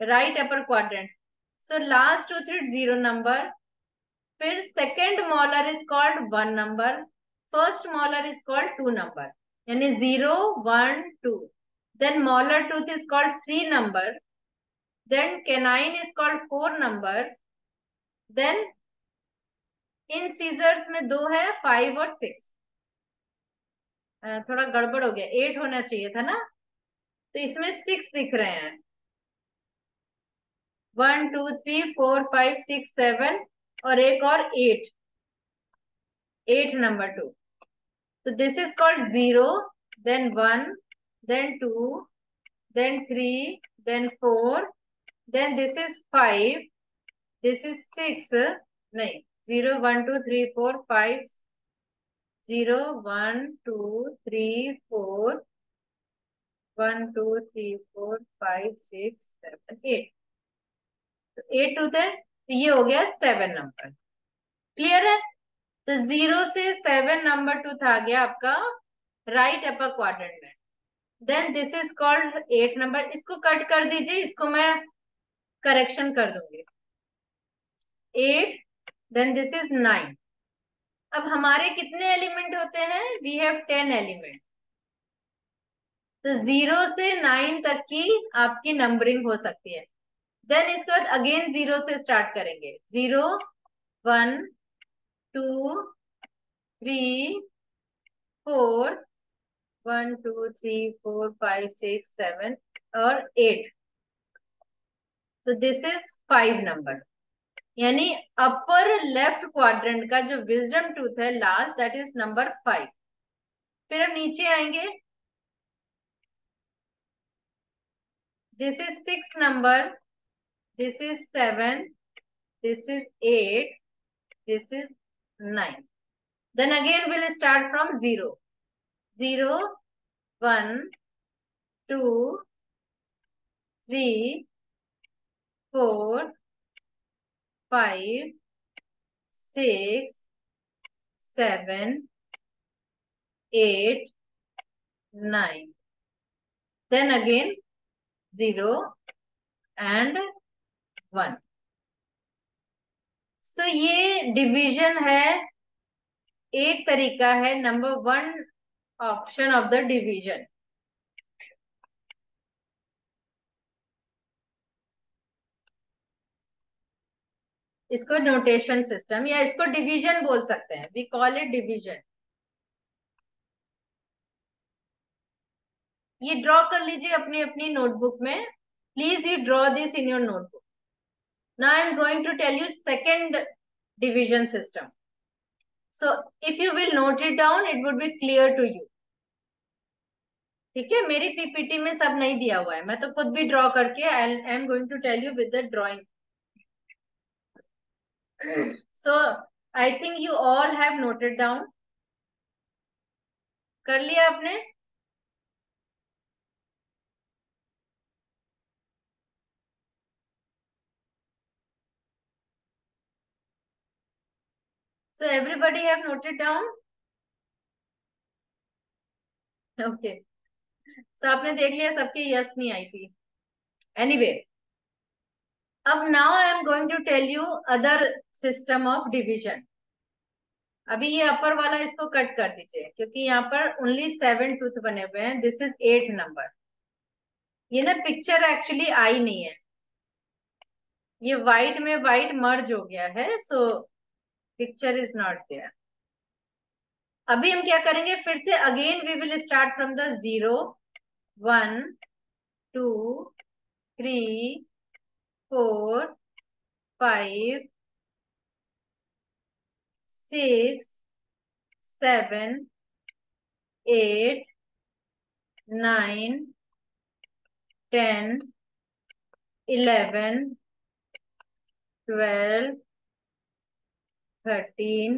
right upper quadrant. So last tooth is 0 number, फिर second molar is called 1 number, first molar is called 2 number, यानी 0 1 2, then molar tooth is called 3 number, then canine is called 4 number, then incisors में 2 है, 5 और 6। थोड़ा गड़बड़ हो गया, 8 होना चाहिए था ना, तो इसमें 6 दिख रहे हैं। 1 2 3 4 5 6 7 और एक और 8, 8 number 2। So this is called 0, then 1, then 2, then 3, then 4, then this is 5, this is 6, नहीं, 0 1 2 3 4 5, 0 1 2 3 4, 1 2 3 4 5 6 7 8, तो 8 टू थे, तो ये हो गया 7 नंबर। क्लियर है? तो 0 से 7 नंबर 2 था गया आपका राइट अपर क्वाड्रेंट में। Then this is called 8 number. इसको कट कर दीजिए, इसको मैं करेक्शन कर दूंगी। 8, देन दिस इज 9। अब हमारे कितने एलिमेंट होते हैं? We have 10 element. तो 0 से 9 तक की आपकी नंबरिंग हो सकती है। देन इसके बाद अगेन 0 से स्टार्ट करेंगे। 0 1 2 3 4, 1 2 3 4 5 6 7 और 8। तो दिस इज 5 नंबर, यानी अपर लेफ्ट क्वाड्रेंट का जो विजडम टूथ है लास्ट, दैट इज नंबर 5। फिर हम नीचे आएंगे। This is 6 number, this is 7, this is 8, this is 9। Then again will start from 0, 0 1 2 3 4 5 6 7 8 9, then again 0 and 1। So ये डिवीजन है, एक तरीका है, number 1 option of the division. इसको नोटेशन सिस्टम या इसको डिवीजन बोल सकते हैं, वी कॉल इट डिवीजन। ये ड्रॉ कर लीजिए अपनी अपनी नोटबुक में। Please you draw this in your notebook. Now I am going to tell you second division system. So if you will note it down, it would be clear to you. ठीक है, मेरी PPT में सब नहीं दिया हुआ है, मैं तो खुद भी ड्रॉ करके I am going to tell you with the drawing. So I think you all have noted down. कर लिया आपने? So everybody have noted down? Okay. So आपने देख लिया, सबके यस नहीं आई थी। Anyway, अब now I am going to tell you other system of division. अभी ये अपर वाला इसको कट कर दीजिए, क्योंकि यहाँ पर ओनली 7 टूथ बने हुए हैं। This is 8 number. ये ना पिक्चर एक्चुअली आई नहीं है, ये व्हाइट में व्हाइट मर्ज हो गया है, so picture is not there. अभी हम क्या करेंगे, फिर से again we will start from the 0 1 2 3 4 5 6 7 8 9 10 11 12 13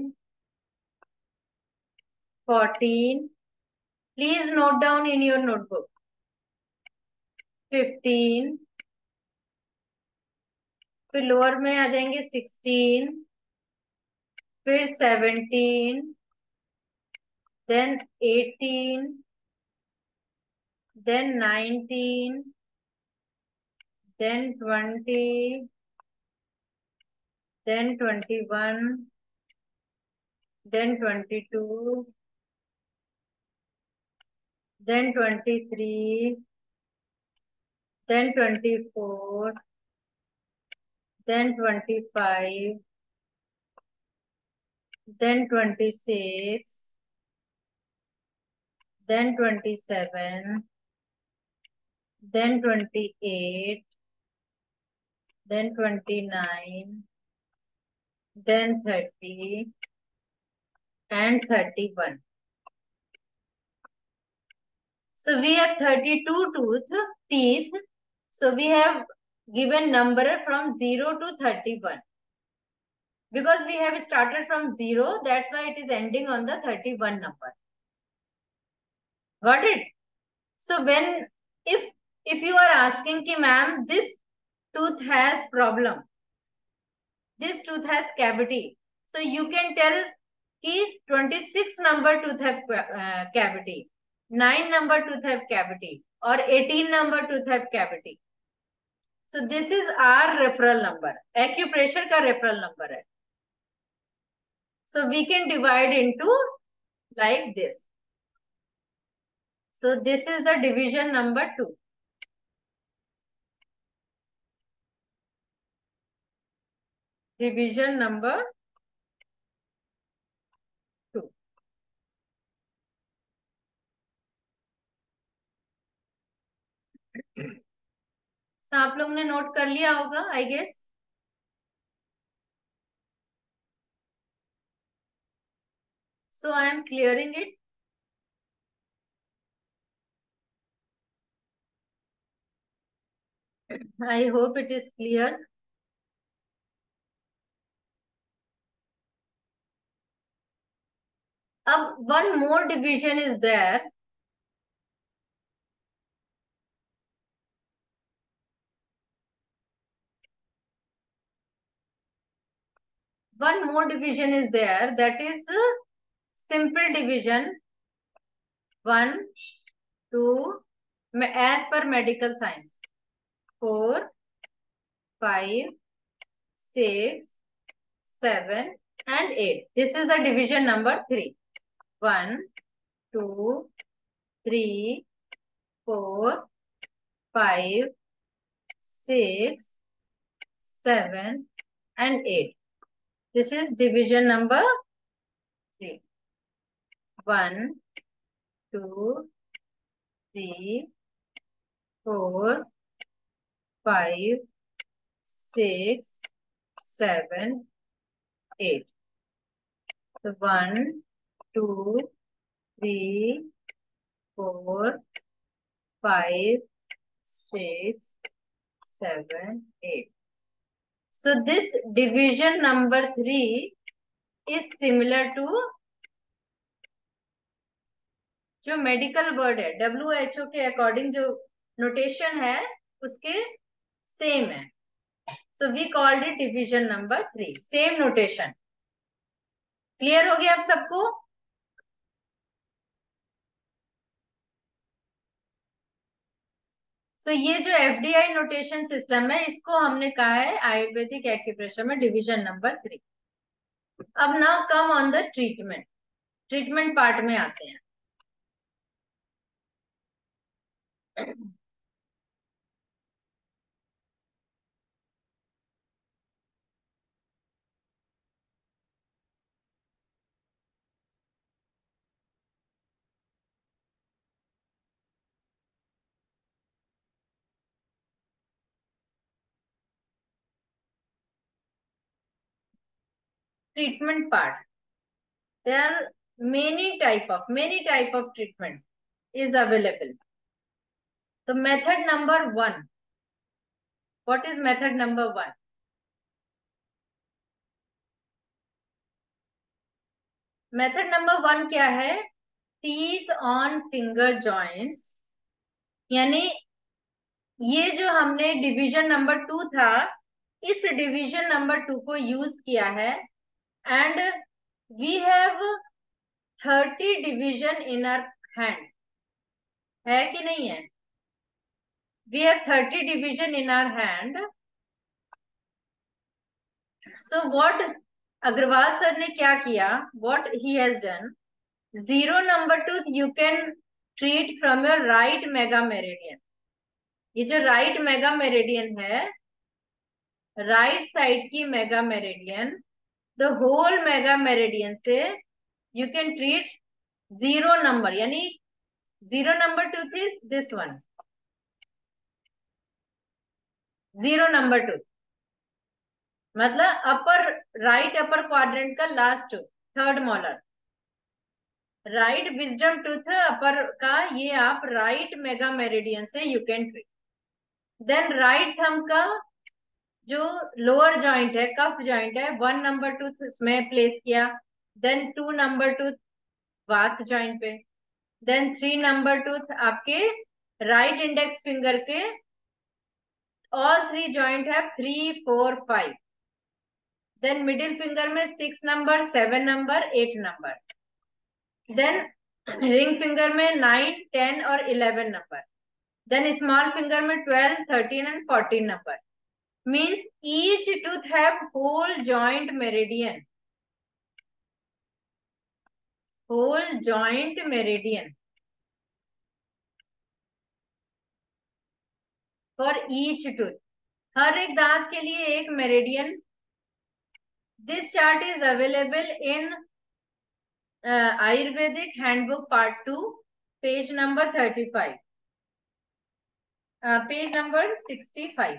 14। Please note down in your notebook. 15, फिर लोअर में आ जाएंगे 16, फिर 17, then 18, then 19, then 20, then 21, then 22, then 23, then 24, then 25, then 26, then 27, then 28, then 29, then 30, and 31. So we have 32 teeth. So we have given number from 0 to 31. Because we have started from 0, that's why it is ending on the 31 number. Got it? So when, if you are asking ki ma'am, this tooth has problem, this tooth has cavity, so you can tell ki 26 number tooth have cavity, 9 number tooth have cavity, or 18 number tooth have cavity. So this is our referral number. Acupressure का referral number है. So we can divide into like this. So this is the division number 2. Division number 2. So आप लोग ने note कर लिया होगा, I guess. So I am clearing it. I hope it is clear. अब one more division is there. One more division is there, that is simple division. 1, 2, as per medical science. 4, 5, 6, 7, and 8. This is the division number 3. 1, 2, 3, 4, 5, 6, 7, and 8. This is division number 3. 1, 2, 3, 4, 5, 6, 7, 8. So 1, 2, 3, 4, 5, 6, 7, 8. So this division number 3 is similar to जो medical word है WHO के according जो notation है उसके same है. So we called it division number 3. Same notation. Clear हो गया आप सबको? So ये जो FDI नोटेशन सिस्टम है इसको हमने कहा है आयुर्वेदिक एक्यूप्रेशर में डिवीजन नंबर 3. अब now come on the treatment. Treatment part में आते हैं. Treatment part. There are many type of treatment is available. So method number 1. What is method number 1? Method number 1 क्या है? Teeth on finger joints. यानी ये जो हमने डिवीजन नंबर 2 था, इस डिवीजन नंबर 2 को यूज किया है. And we have 30 division in our hand. है कि नहीं है? We have 30 division in our hand. So what Agrawal sir ने क्या किया? What he has done? 0 number tooth you can treat from your right mega meridian. ये जो right mega meridian है, right side की mega meridian, the whole mega meridian से you can treat 0 number. यानी 0 number tooth is this one. 0 number tooth मतलब upper right upper quadrant का last tooth, third molar. Right wisdom tooth upper का, ये आप right mega meridian से you can treat. Then right thumb का जो lower joint है, कफ जॉइंट है, 1 नंबर टूथ इसमें प्लेस किया. देन 2 नंबर टूथ वात जॉइंट पे. देन 3 नंबर टूथ आपके राइट इंडेक्स फिंगर के ऑल 3 जॉइंट है 3, 4, 5. देन मिडिल फिंगर में 6 number, 7 number, 8 number. Then ring finger में 9, 10 और 11 नंबर. देन स्मॉल फिंगर में 12, 13 and 14 number. Means each tooth have whole joint meridian. Whole joint meridian for each tooth. हर एक दांत के लिए एक meridian. This chart is available in Ayurvedic Handbook Part 2, page number 35. Page number 65.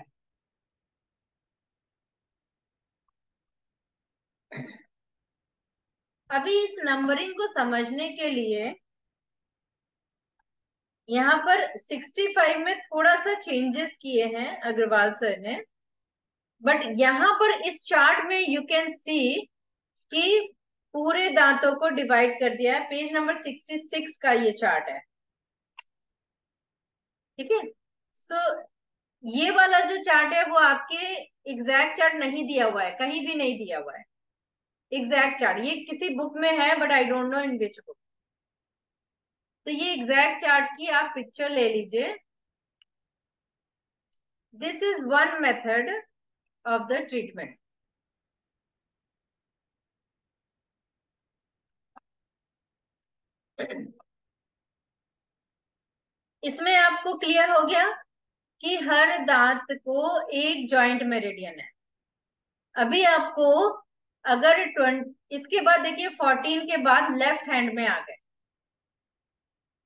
अभी इस numbering को समझने के लिए यहाँ पर 65 में थोड़ा सा चेंजेस किए हैं अग्रवाल सर ने. बट यहाँ पर इस चार्ट में यू कैन सी कि पूरे दांतों को डिवाइड कर दिया है. पेज नंबर 66 का ये चार्ट है. ठीक है. सो ये वाला जो चार्ट है वो आपके एग्जैक्ट चार्ट नहीं दिया हुआ है, कहीं भी नहीं दिया हुआ है एग्जैक्ट चार्ट. ये किसी बुक में है but I don't no in which book. तो ये एग्जैक्ट चार्ट की आप पिक्चर ले लीजिए. This is one method of the treatment. इसमें आपको क्लियर हो गया कि हर दांत को एक जॉइंट मेरिडियन है. अभी आपको अगर इसके बाद देखिए 14 के बाद लेफ्ट हैंड में आ गए.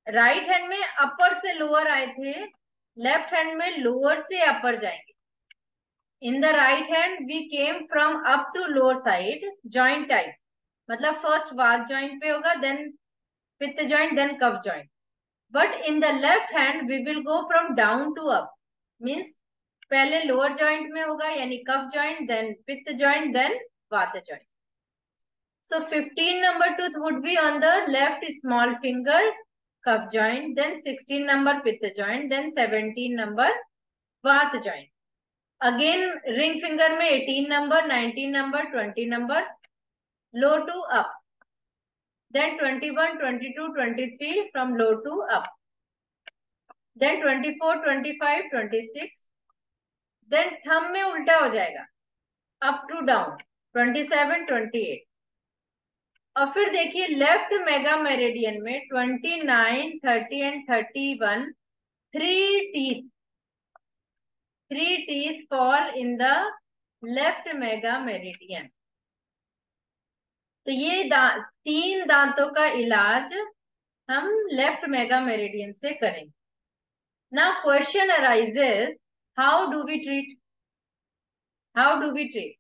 राइट हैंड में अपर से लोअर आए थे, लेफ्ट हैंड में लोअर से अपर जाएंगे. In the right hand we came from up to lower side joint type. मतलब फर्स्ट वात जॉइंट पे होगा, then pitta joint, then kapha joint. But in the left hand we will go from down to up. Means पहले lower joint में होगा यानी kapha joint, then pitta joint, then vata joint. So 15 number tooth would be on the left small finger cup joint, then 16 number pitta joint, then 17 number vat joint. Again ring finger में 18 number, 19 number, 20 number low to up. Then 21, 22, 23 from low to up. Then 24, 25, 26. Then thumb में उल्टा हो जाएगा, up to down, 27, 28. और फिर देखिए left mega meridian में 29, 30 and 31 three teeth fall in the left mega meridian. तो ये तीन दांतों का इलाज हम लेफ्ट मेगा मेरिडियन से करेंगे. Now question arises, how do we treat?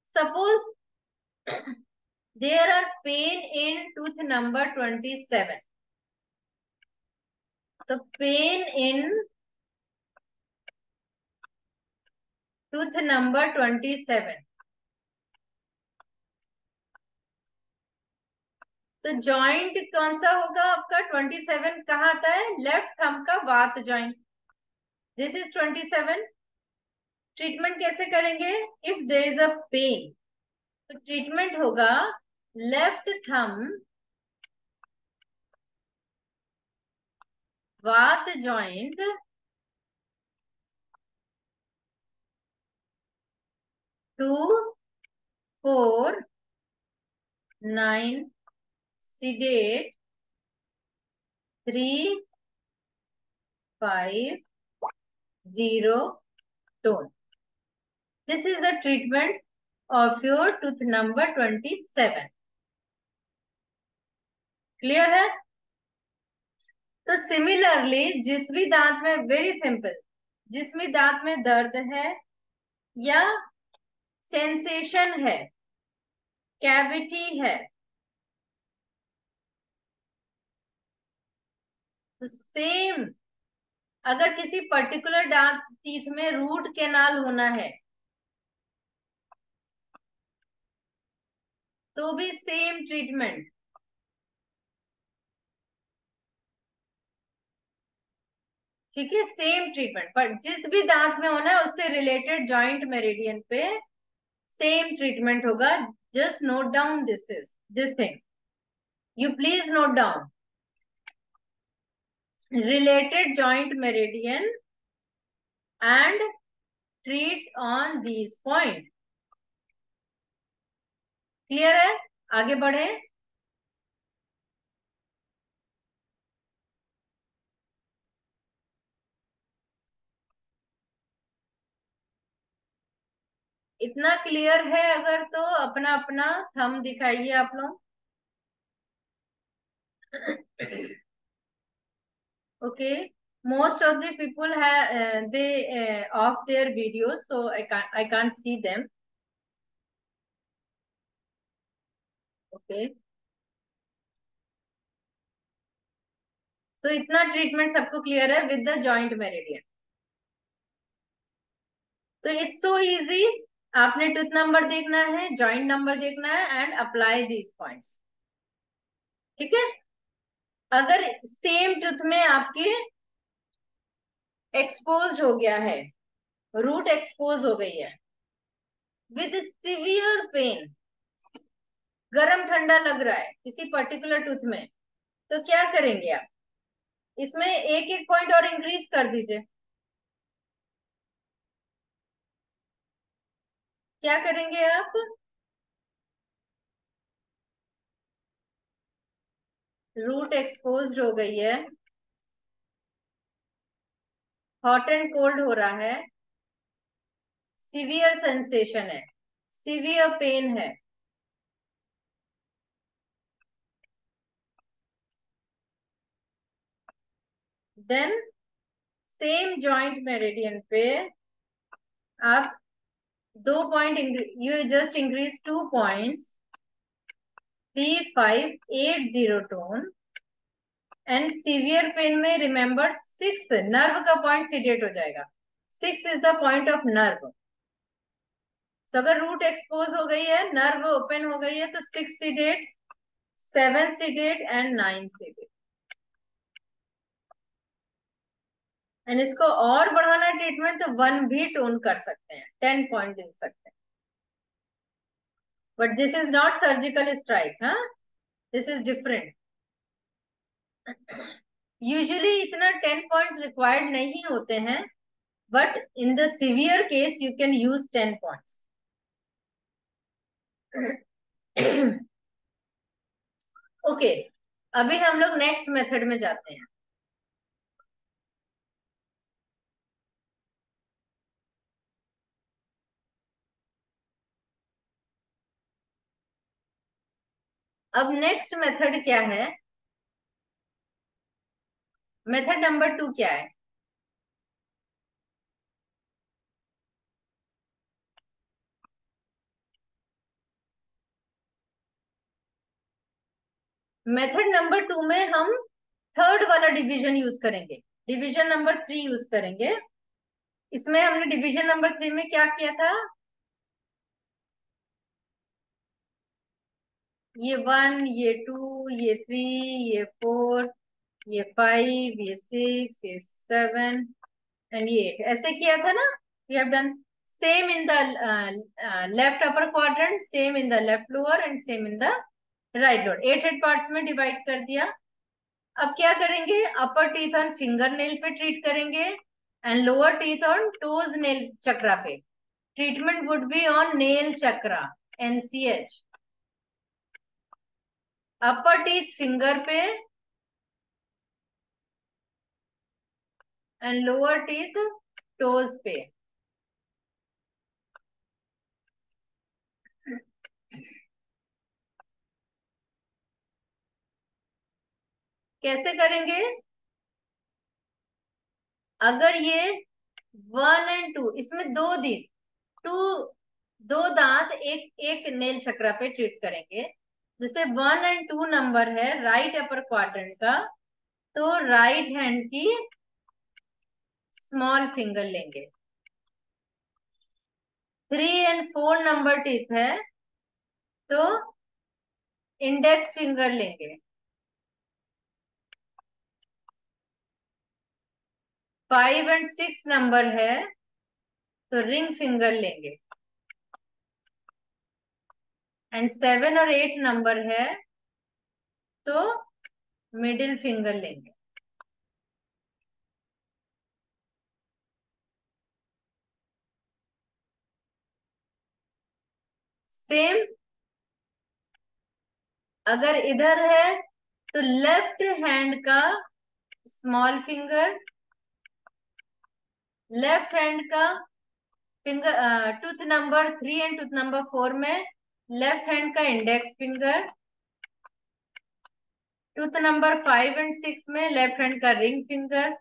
Suppose there are pain in tooth number 27. The pain in tooth number 27. तो जॉइंट कौन सा होगा आपका? 27 कहाँ आता है? लेफ्ट थंब का वात जॉइंट. This is 27. ट्रीटमेंट कैसे करेंगे? If there is a pain तो ट्रीटमेंट होगा left thumb vata joint 2, 4, 9 sedate, 3, 5, 0 tone. This is the treatment of your tooth number 27. Clear है? तो सिमिलरली जिस भी दांत में, वेरी सिंपल, जिस भी दांत में दर्द है या सेंसेशन है, कैविटी है, तो सेम, अगर किसी पर्टिकुलर दांत टीथ में रूट कैनाल होना है तो भी सेम ट्रीटमेंट। ठीक है, सेम ट्रीटमेंट, पर जिस भी दांत में होना है उससे रिलेटेड जॉइंट मेरिडियन पे सेम ट्रीटमेंट होगा। Just note down this thing, you please note down, related joint meridian and treat on these point। Clear है? आगे बढ़े। इतना क्लियर है अगर तो अपना अपना थंब दिखाइए आप लोग। Okay, most of the people have they off their videos, so I can't see them। Okay, तो इतना ट्रीटमेंट सबको क्लियर है विद द जॉइंट मेरिडियन। तो इट्स सो इजी, आपने टूथ नंबर देखना है, जॉइंट नंबर देखना है एंड अप्लाई दीज पॉइंट्स। ठीक है, अगर सेम टूथ में आपके एक्सपोज हो गया है, रूट एक्सपोज हो गई है विद सिवियर पेन, गरम ठंडा लग रहा है किसी पर्टिकुलर टूथ में, तो क्या करेंगे आप? इसमें एक एक पॉइंट और इंक्रीज कर दीजिए। क्या करेंगे आप? रूट एक्सपोज हो गई है, हॉट एंड कोल्ड हो रहा है, सीवियर सेंसेशन है, सीवियर पेन है, देन सेम जॉइंट मेरिडियन पे आप 2 point, you just increase 2 points, 3580 tone and severe pen में रिमेंबर 6 नर्व का पॉइंट सीडेट हो जाएगा। 6 is the point of nerve. तो अगर रूट एक्सपोज हो गई है, नर्व ओपन हो गई है, तो 6 seeded, 7 seeded and 9 seeded. And इसको और बढ़ाना ट्रीटमेंट तो 1 भी टोन कर सकते हैं, 10 पॉइंट दे सकते हैं, but this is not surgical strike. हाँ, दिस इज डिफरेंट। यूजुअली इतना 10 पॉइंट्स रिक्वायर्ड नहीं होते हैं, but in the severe case you can use 10 points. Okay, अभी हम लोग नेक्स्ट मेथड में जाते हैं। अब नेक्स्ट मेथड क्या है? मेथड नंबर 2 क्या है? मेथड नंबर 2 में हम थर्ड वाला डिवीजन यूज करेंगे, डिवीजन नंबर 3 यूज करेंगे। इसमें हमने डिवीजन नंबर 3 में क्या किया था? ये 1, ये 2, ये 3, ये 4, ये 5, ये 6, ये 7 एंड ये 8, ऐसे किया था ना। We have done same in the left upper quadrant, same in the left lower and same in the right lower. 8 parts में डिवाइड कर दिया। अब क्या करेंगे? Upper teeth on finger nail पे ट्रीट करेंगे and lower teeth on toes nail chakra पे। Treatment would be on nail chakra, NCH। Upper teeth finger पे एंड लोअर टीथ टोज पे। कैसे करेंगे? अगर ये 1 एंड 2, इसमें टू दो दांत एक एक नेल चक्रा पे ट्रीट करेंगे। जैसे 1 एंड 2 नंबर है राइट अपर क्वाड्रेंट का, तो राइट हैंड की स्मॉल फिंगर लेंगे। 3 एंड 4 नंबर टीथ है तो इंडेक्स फिंगर लेंगे। 5 एंड 6 नंबर है तो रिंग फिंगर लेंगे। एंड 7 और 8 नंबर है तो मिडिल फिंगर लेंगे। सेम अगर इधर है तो लेफ्ट हैंड का स्मॉल फिंगर, लेफ्ट हैंड का finger tooth number 3 and tooth number 4 में लेफ्ट हैंड का index finger, tooth number 5 and 6 में लेफ्ट हैंड का रिंग फिंगर,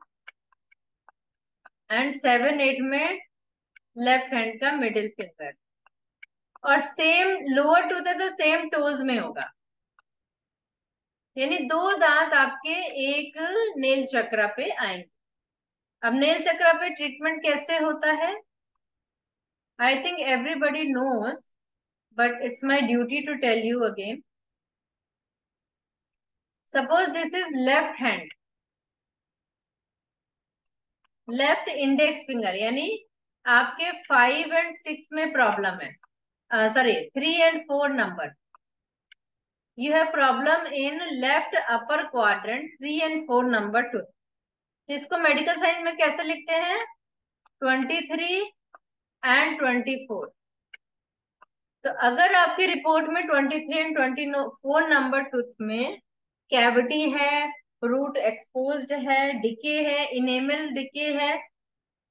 एंड 7 8 में लेफ्ट हैंड का मिडिल फिंगर। और सेम लोअर टूथ है तो सेम टोज में होगा, यानी दो दांत आपके एक नेल चक्रा पे आएंगे। अब नेल चक्रा पे ट्रीटमेंट कैसे होता है, I think everybody knows, but it's my duty to tell you again. Suppose this is left hand, left index finger, यानी आपके 5 एंड 6 में प्रॉब्लम है, sorry 3 and 4 number, you have problem in left upper quadrant 3 and 4 number too. इसको medical science में कैसे लिखते हैं, 23 and 24। तो अगर आपकी रिपोर्ट में 23 एंड 24 नंबर टूथ में कैविटी है, रूट एक्सपोज्ड है, डिके है, इनेमल डिके है।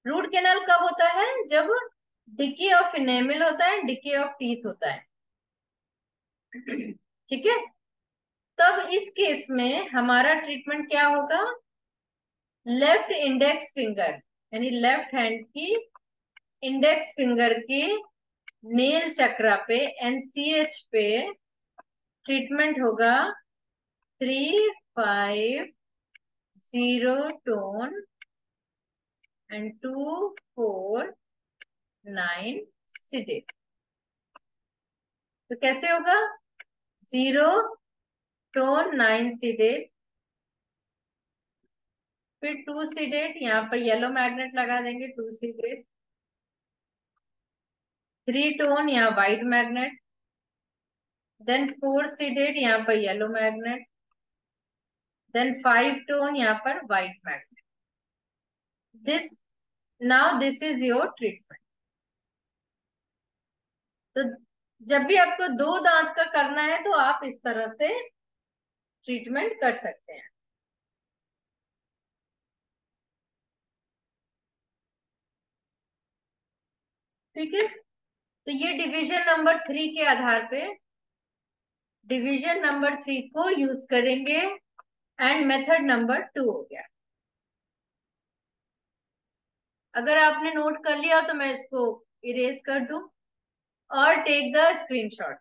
रूट कैनाल कब होता है, जब डिके ऑफ इनेमल होता है, डिके ऑफ टीथ होता है। ठीक है, तब इस केस में हमारा ट्रीटमेंट क्या होगा, लेफ्ट इंडेक्स फिंगर यानी लेफ्ट हैंड की इंडेक्स फिंगर की नेल चक्रा पे एनसीएच पे ट्रीटमेंट होगा 3-5-0 टोन एंड 2-4-9 सीडेट। तो कैसे होगा, 0 टोन 9 सीडेट, फिर 2 सीडेट, यहाँ पर येलो मैग्नेट लगा देंगे 2 सीडेट, 3 टोन यहाँ व्हाइट मैग्नेट, देन 4 सीडेट यहाँ पर येलो मैग्नेट, देन 5 टोन यहाँ पर white magnet. This now this is your treatment. तो जब भी आपको दो दांत का करना है तो आप इस तरह से ट्रीटमेंट कर सकते हैं। ठीक है, तो ये डिवीजन नंबर 3 के आधार पे डिवीजन नंबर 3 को यूज करेंगे एंड मेथड नंबर 2 हो गया। अगर आपने नोट कर लिया तो मैं इसको इरेज कर दूं और take the screenshot.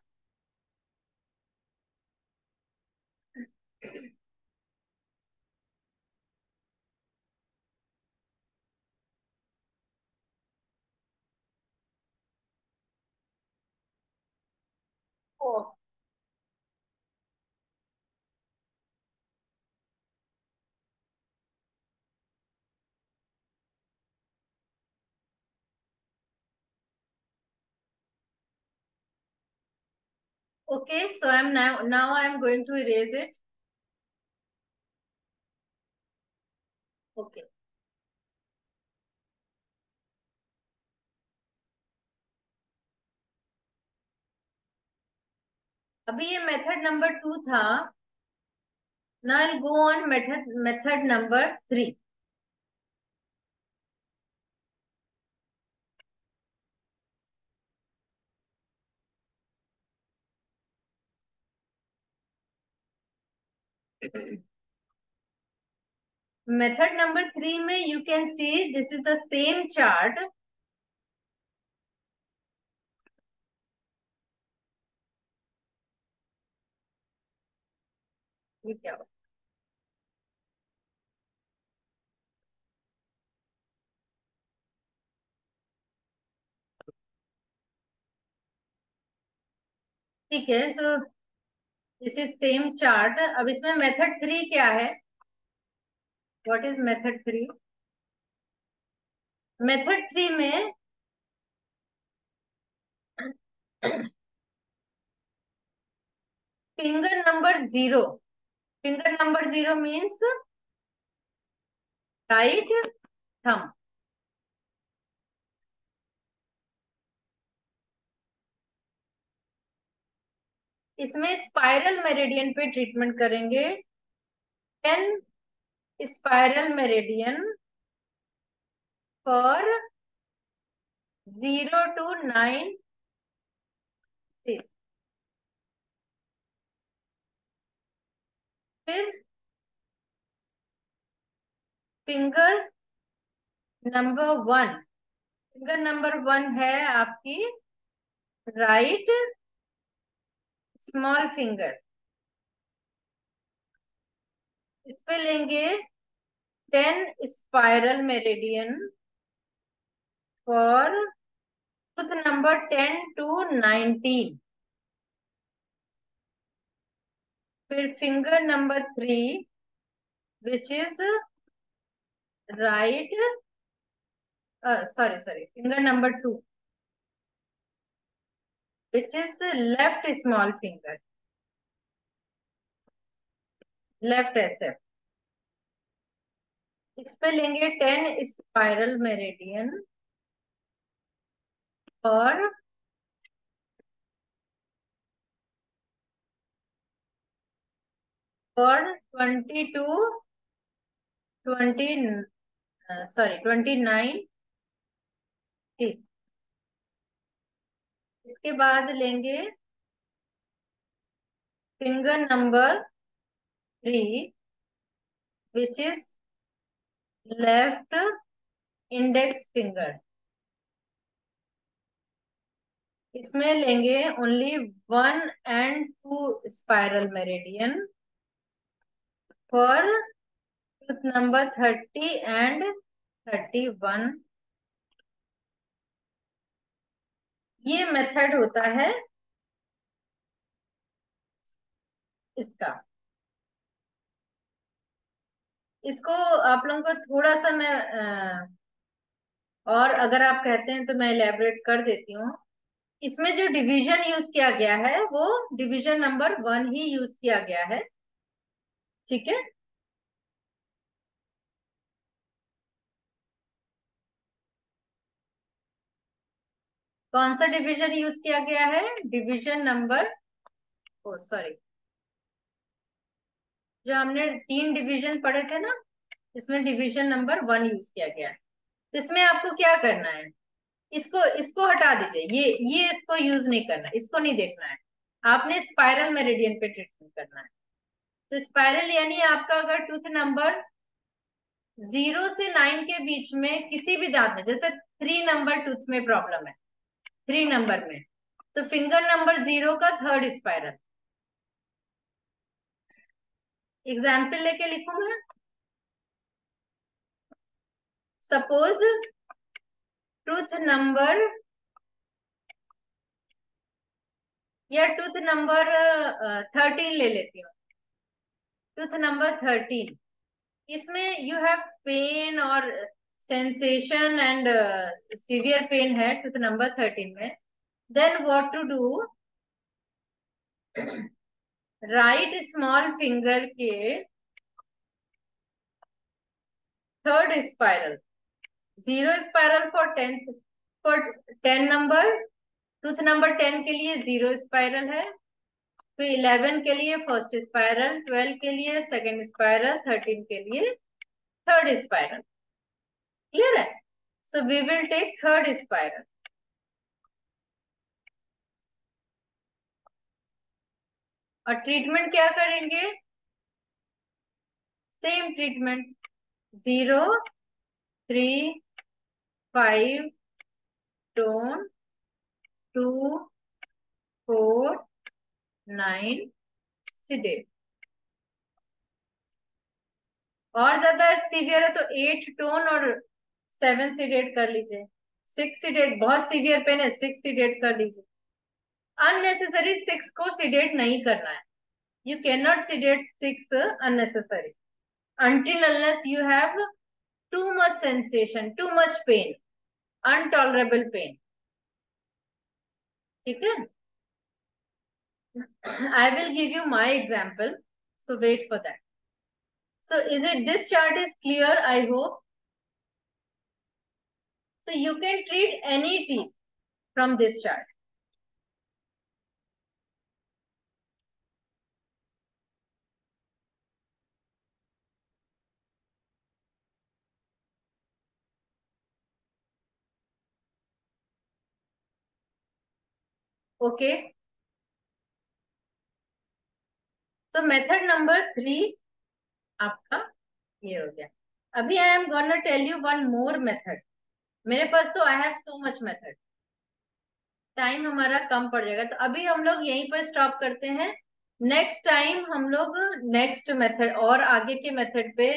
Okay, so I'm now I'm going to erase it. Okay. अभी ये मेथड नंबर 2 था। Now I'll go on method number 3. Method number 3 में you can see this is the same chart. ये क्या हो? ठीक है. So this is same chart. अब इसमें मेथड 3 क्या है? What is method 3? मेथड 3 में finger number 0. Finger number 0 means right thumb. इसमें स्पाइरल मेरिडियन पे ट्रीटमेंट करेंगे. 10 स्पाइरल मेरिडियन फॉर 0 to 9. फिर फिंगर नंबर 1. फिंगर नंबर 1 है आपकी राइट स्मॉल फिंगर. इस पे लेंगे 10 spiral meridian for tooth number 10 to 19. फिर finger number 3 which is right sorry finger number 2 which is left small finger, left SF. इस पे लेंगे 10 स्पाइरल मेरिडियन और 22 20 29 teeth. इसके बाद लेंगे finger number 3 which is left index finger. इसमें लेंगे only 1 and 2 spiral meridian for tooth number 30 and 31. ये मेथड होता है इसका. इसको आप लोगों को थोड़ा सा मैं और अगर आप कहते हैं तो मैं इलेबोरेट कर देती हूँ. इसमें जो डिवीजन यूज किया गया है वो डिवीजन नंबर 1 ही यूज किया गया है. ठीक है. कौन सा डिवीजन यूज किया गया है? डिवीजन नंबर सॉरी जो हमने 3 डिवीजन पढ़े थे ना, इसमें डिवीजन नंबर 1 यूज किया गया है. तो इसमें आपको क्या करना है? इसको इसको हटा दीजिए. ये इसको यूज नहीं करना, इसको नहीं देखना है. आपने स्पाइरल मेरिडियन पे ट्रीटमेंट करना है. तो स्पाइरल यानी आपका अगर टूथ नंबर 0 से 9 के बीच में किसी भी दांत में, जैसे 3 नंबर टूथ में प्रॉब्लम है, 3 नंबर में, तो फिंगर नंबर 0 का थर्ड स्पाइरल. एग्जाम्पल लेके लिखूं मैं. सपोज टूथ नंबर या टूथ नंबर 13 ले लेती हूँ. टूथ नंबर 13, इसमें यू हैव पेन और सेंसेशन एंड सीवियर पेन है टूथ नंबर 13 में. Then what to do? Right small finger के third spiral, 0 spiral for 10 number. Tooth number 10 के लिए 0 स्पाइरल है. फिर 11 के लिए फर्स्ट स्पाइरल, 12 के लिए सेकंड स्पाइरल, 13 के लिए थर्ड स्पाइरल. क्लियर है? So we will take third spiral. और ट्रीटमेंट क्या करेंगे? Same treatment. 0, 3, 5, tone, 2, 4, 9, sedate. और ज्यादा सीवियर है तो 8 टोन और 7 सीडेट कर लीजिए। 6 सीडेट बहुत सीवियर पेन है, 6 सीडेट कर लीजिए। अननेसेसरी 6 को सीडेट नहीं करना है। You can not seeded 6 unnecessary until unless you have too much sensation, too much pain, intolerable pain. ठीक है? I will give you my example, so wait for that. So is it this chart is clear? I hope. So you can treat any teeth from this chart. Okay. So method number 3 आपका ये हो गया। अभी I am gonna tell you one more method. मेरे पास तो I have so much method. Time हमारा कम पड़ जाएगा, तो अभी हम लोग यहीं पर स्टॉप करते हैं। नेक्स्ट टाइम हम लोग नेक्स्ट मेथड और आगे के मेथड पे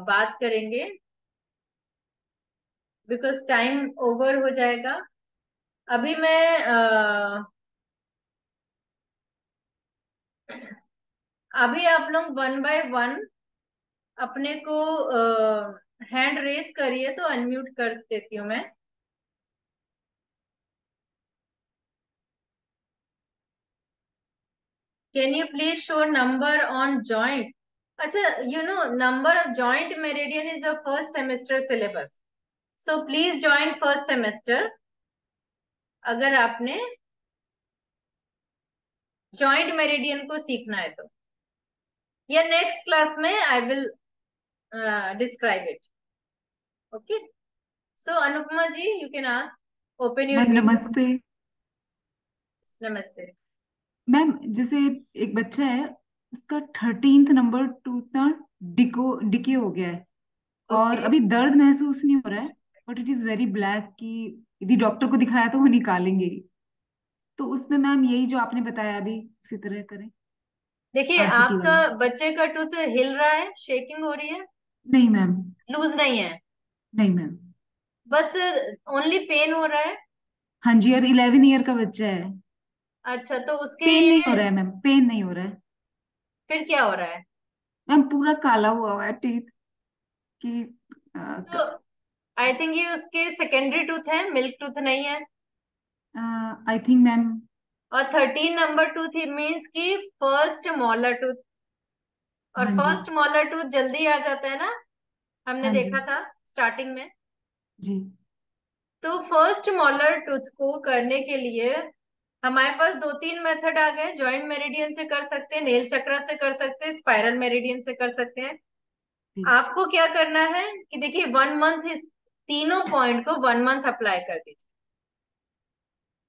बात करेंगे, बिकॉज टाइम ओवर हो जाएगा। अभी मैं अभी आप लोग 1 by 1 अपने को हैंड रेस करिए, तो अनम्यूट कर देती हूँ मैं। Can you please show number on joint? अच्छा, you know number of joint meridian is a first semester syllabus, so please join first semester अगर आपने जॉइंट मेरिडियन को सीखना है तो, या नेक्स्ट क्लास में I will describe it. Okay, so Anupama ji you can ask, open your ma'am video. नमस्ते। नमस्ते मैम जैसे एक बच्चा है, उसका 13th नंबर टूथ ना डिके हो गया है, और ओके। अभी दर्द महसूस नहीं हो रहा है, but it is very black कि यदि डॉक्टर को दिखाया तो वो निकालेंगे ही। तो उसमें मैम यही जो आपने बताया अभी उसी तरह करें। देखिए आरसीटी आपका वाला। बच्चे का टूथ हिल रहा है, शेकिंग हो रही है, नहीं मैम। लूज नहीं है, नहीं मैम। बस ओनली पेन हो रहा है। हाँ जी, और 11 ईयर का बच्चा है। अच्छा, तो उसके पेन नहीं हो ये रहा है मैम, पेन नहीं हो रहा है। फिर क्या हो रहा है? मैम पूरा काला हुआ है टीथ की। तो आई थिंक ये उसके सेकेंडरी टूथ है, मिल्क टूथ नहीं है। I think ma'am. और 13 नंबर टूथ मीन्स की फर्स्ट मॉलर टूथ, और हाँ जी। फर्स्ट मॉलर टूथ जल्दी आ जाता है ना, हमने हाँ जी। देखा था स्टार्टिंग में। जी। तो फर्स्ट मॉलर टूथ को करने के लिए हमारे पास 2-3 मेथड आ गए। जॉइंट मेरिडियन से कर सकते हैं, नेल चक्रा से कर सकते हैं, स्पाइरल मेरिडियन से कर सकते हैं। जी। आपको क्या करना है कि देखिए 1 मंथ इस तीनों पॉइंट को 1 मंथ अप्लाई कर दीजिए,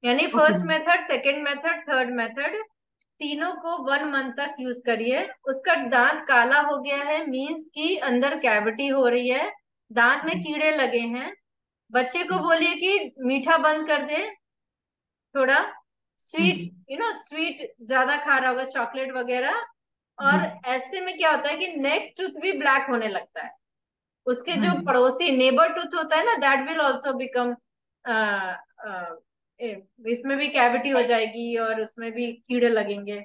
यानी okay first ma'am. Method, second method, third method, तीनों को 1 मंथ तक यूज करिए। उसका दांत काला हो गया है मीन्स की अंदर कैविटी हो रही है, दांत में जी। कीड़े लगे हैं। बच्चे को जी। बोलिए कि मीठा बंद कर दे, थोड़ा हाँ स्वीट, जी। स्वीट ज्यादा खा रहा होगा, चॉकलेट वगैरह। जी। और ऐसे में क्या होता है कि नेक्स्ट टूथ भी ब्लैक होने लगता है। उसके हाँ जो जी। पड़ोसी नेबर टूथ होता है ना, दैट विल ऑल्सो बिकम, इसमें भी कैविटी हो जाएगी और उसमें भी कीड़े लगेंगे।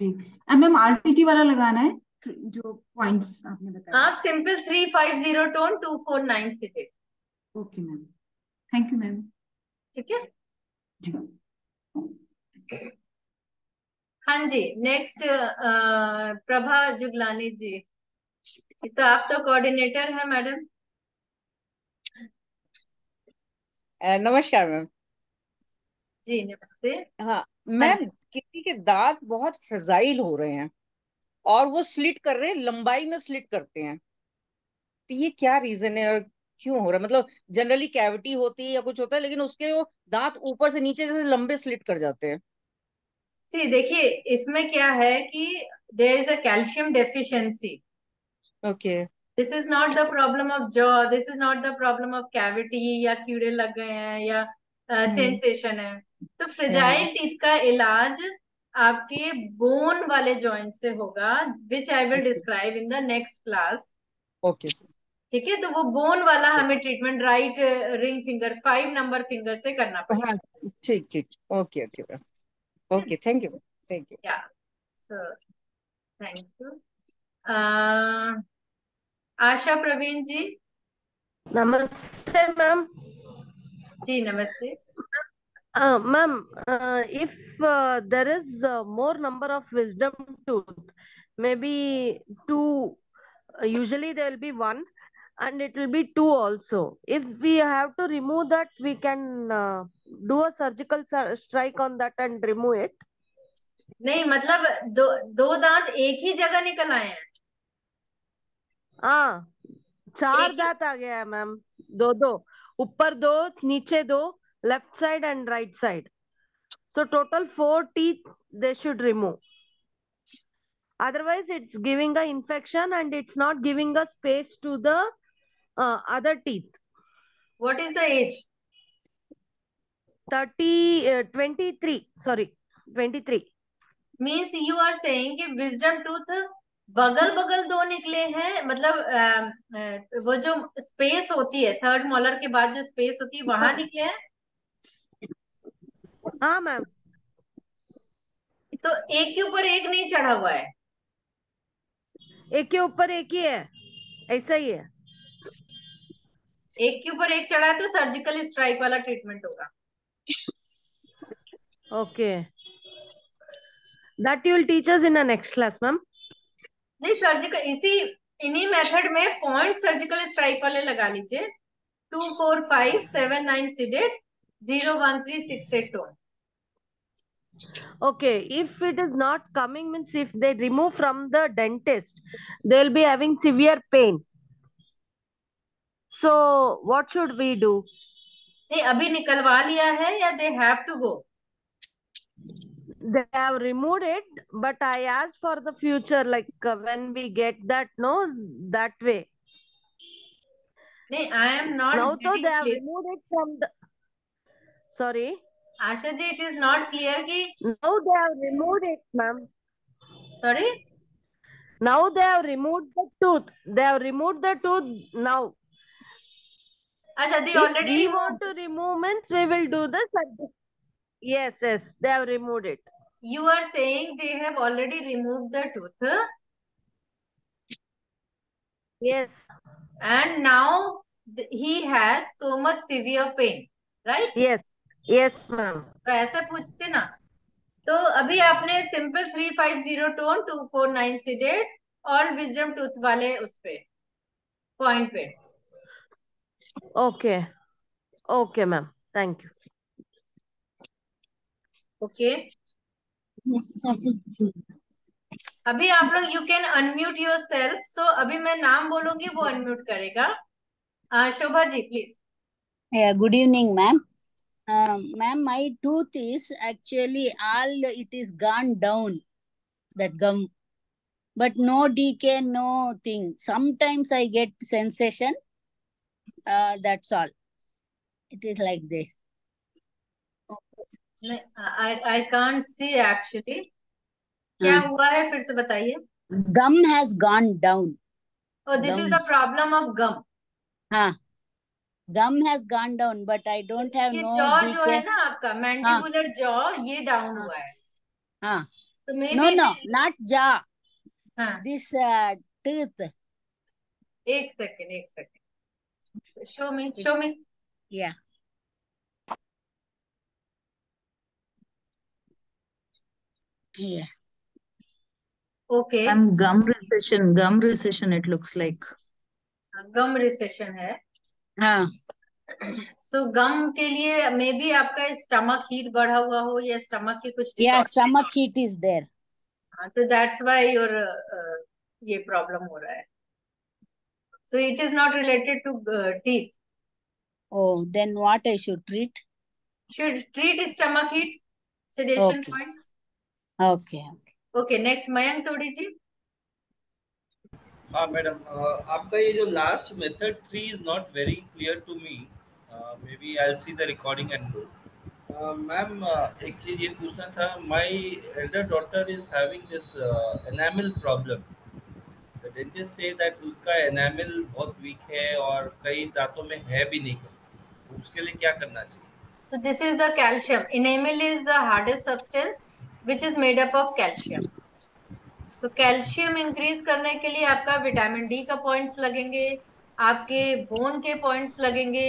जी। अब मैम आरसीटी वाला लगाना है, जो पॉइंट्स आपने बताया। आप सिंपल 350 टोन 249 से दे। Okay ma'am. Thank you ma'am. ठीक है। जी। हाँ जी, नेक्स्ट प्रभा जुगलानी जी। तो आप तो कोऑर्डिनेटर है मैडम। नमस्कार मैम। जी नमस्ते। हाँ हाँ मैम, जी। किसी के दांत बहुत फ्रजाइल हो रहे हैं और वो स्लिट कर रहे हैं, लंबाई में स्लिट करते हैं। तो ये क्या रीजन है और क्यों हो रहा है? मतलब जनरली कैविटी होती है या कुछ होता है, लेकिन उसके वो दांत ऊपर से नीचे जैसे लंबे स्लिट कर जाते हैं। जी देखिए, इसमें क्या है कि there is a calcium deficiency. Okay. This is not the problem of jaw, this is not the problem of cavity या कीड़े लग गए हैं या सेंसेशन है। तो फ्रेजाइल टीथ का इलाज आपके बोन वाले जॉइंट से होगा, which I will describe in the next class. Okay sir. ठीक है, तो वो बोन वाला हमें treatment right ring finger 5 number finger से करना पड़ेगा। हाँ ठीक ठीक, okay okay okay, thank you thank you. Yeah so thank you. Asha Praveen ji. नमस्ते मैम। जी नमस्ते। Ma'am, if there is more number of wisdom tooth, maybe two, usually there will be one, and it will be two also. If we have to remove that, we can do a surgical strike on that and remove it. नहीं मतलब दो दांत एक ही जगह निकल आए हैं। हाँ, चार एक दांत आ गया है मैम, दो दो, ऊपर दो, नीचे दो, left side and right side. So total 4 teeth they should remove. Otherwise, it's giving a infection and it's not giving a space to the other teeth. What is the age? 23. Sorry, 23. Means you are saying कि wisdom tooth बगल बगल दो निकले हैं, मतलब वो जो space होती है थर्ड मोलर के बाद जो स्पेस होती है वहां निकले हैं। हाँ मैम। तो एक के ऊपर एक नहीं चढ़ा हुआ है। एक के ऊपर एक ही है, ऐसा ही है। एक के ऊपर एक चढ़ा है तो सर्जिकल स्ट्राइक वाला ट्रीटमेंट होगा। Okay, that you will teach us in the next class, ma'am. नहीं, सर्जिकल इन्हीं मेथड में पॉइंट सर्जिकल स्ट्राइक वाले लगा लीजिए। 2 4 5 7 9 seeded 0 1 3 6 8 tone. Okay, if it is not coming, means if they remove from the dentist, they'll be having severe pain. So what should we do? नहीं, अभी निकलवा लिया है या they have to go? They have removed it, but I asked for the future, like when we get that, no, that way. नहीं, I am not Now, though, getting they have clear. removed it from the. Sorry. Asha ji, it is not clear कि Now they have removed it, ma'am. Sorry. Now they have removed the tooth. They have removed the tooth now. अच्छा, दे If already we remove. want to remove, means we will do the surgery. Yes, yes, they have removed it. You are saying they have already removed the tooth Yes, and now he has so much severe pain, right? yes, yes, ma'am. तो ऐसे पूछते ना। तो अभी आपने simple 350 टोन 249 seeded all wisdom tooth वाले उस पे पॉइंट पे। Okay, okay, ma'am. Thank you. Okay, अभी आप लोग you can unmute yourself. So अभी मैं नाम बोलूंगी, वो अनम्यूट करेगा। Shobha ji please. Yeah, good evening, ma'am. Ma'am, my tooth is actually all it is gone down, that gum, but no decay, no thing. Sometimes I get sensation. That's all. It is like this. I can't see actually क्या हुआ है, फिर से बताइए। Gum has gone down. Oh, this is the Gums. problem of gum. हाँ, gum has gone down, but I don't have ये no jaw जो है decay. ना आपका मैंडिबुलर जॉ, ये डाउन हुआ है। हाँ, तो may no, be no, not jaw. हाँ, This tooth. एक second show me. Yeah. Yeah. Okay, Gum recession, it looks like. Gum recession है। हाँ. सो गम के लिए मे बी आपका स्टमक हीट बढ़ा हुआ हो या स्टमक की कुछ Yeah, disorder। stomach heat is there. हाँ, तो दैट्स व्हाई योर ये प्रॉब्लम हो रहा है। So it is not related to teeth. Oh, then what I should treat? Should treat stomach heat, sedation Okay. Points. Okay. Okay, next Mayank Todi ji. हाँ madam, आपका ये जो last method 3 is not very clear to me. Maybe I will see the recording and do. Ma'am, एक चीज ये पूछना था. My elder daughter is having this enamel problem. The dentist say that उनका enamel बहुत week है और कई दांतों में है भी नहीं. तो उसके लिए क्या करना चाहिए? So this is the calcium. Enamel is the hardest substance which is made up of calcium. So calcium increase करने के लिए आपका विटामिन डी का पॉइंट्स लगेंगे, आपके बोन के पॉइंट्स लगेंगे,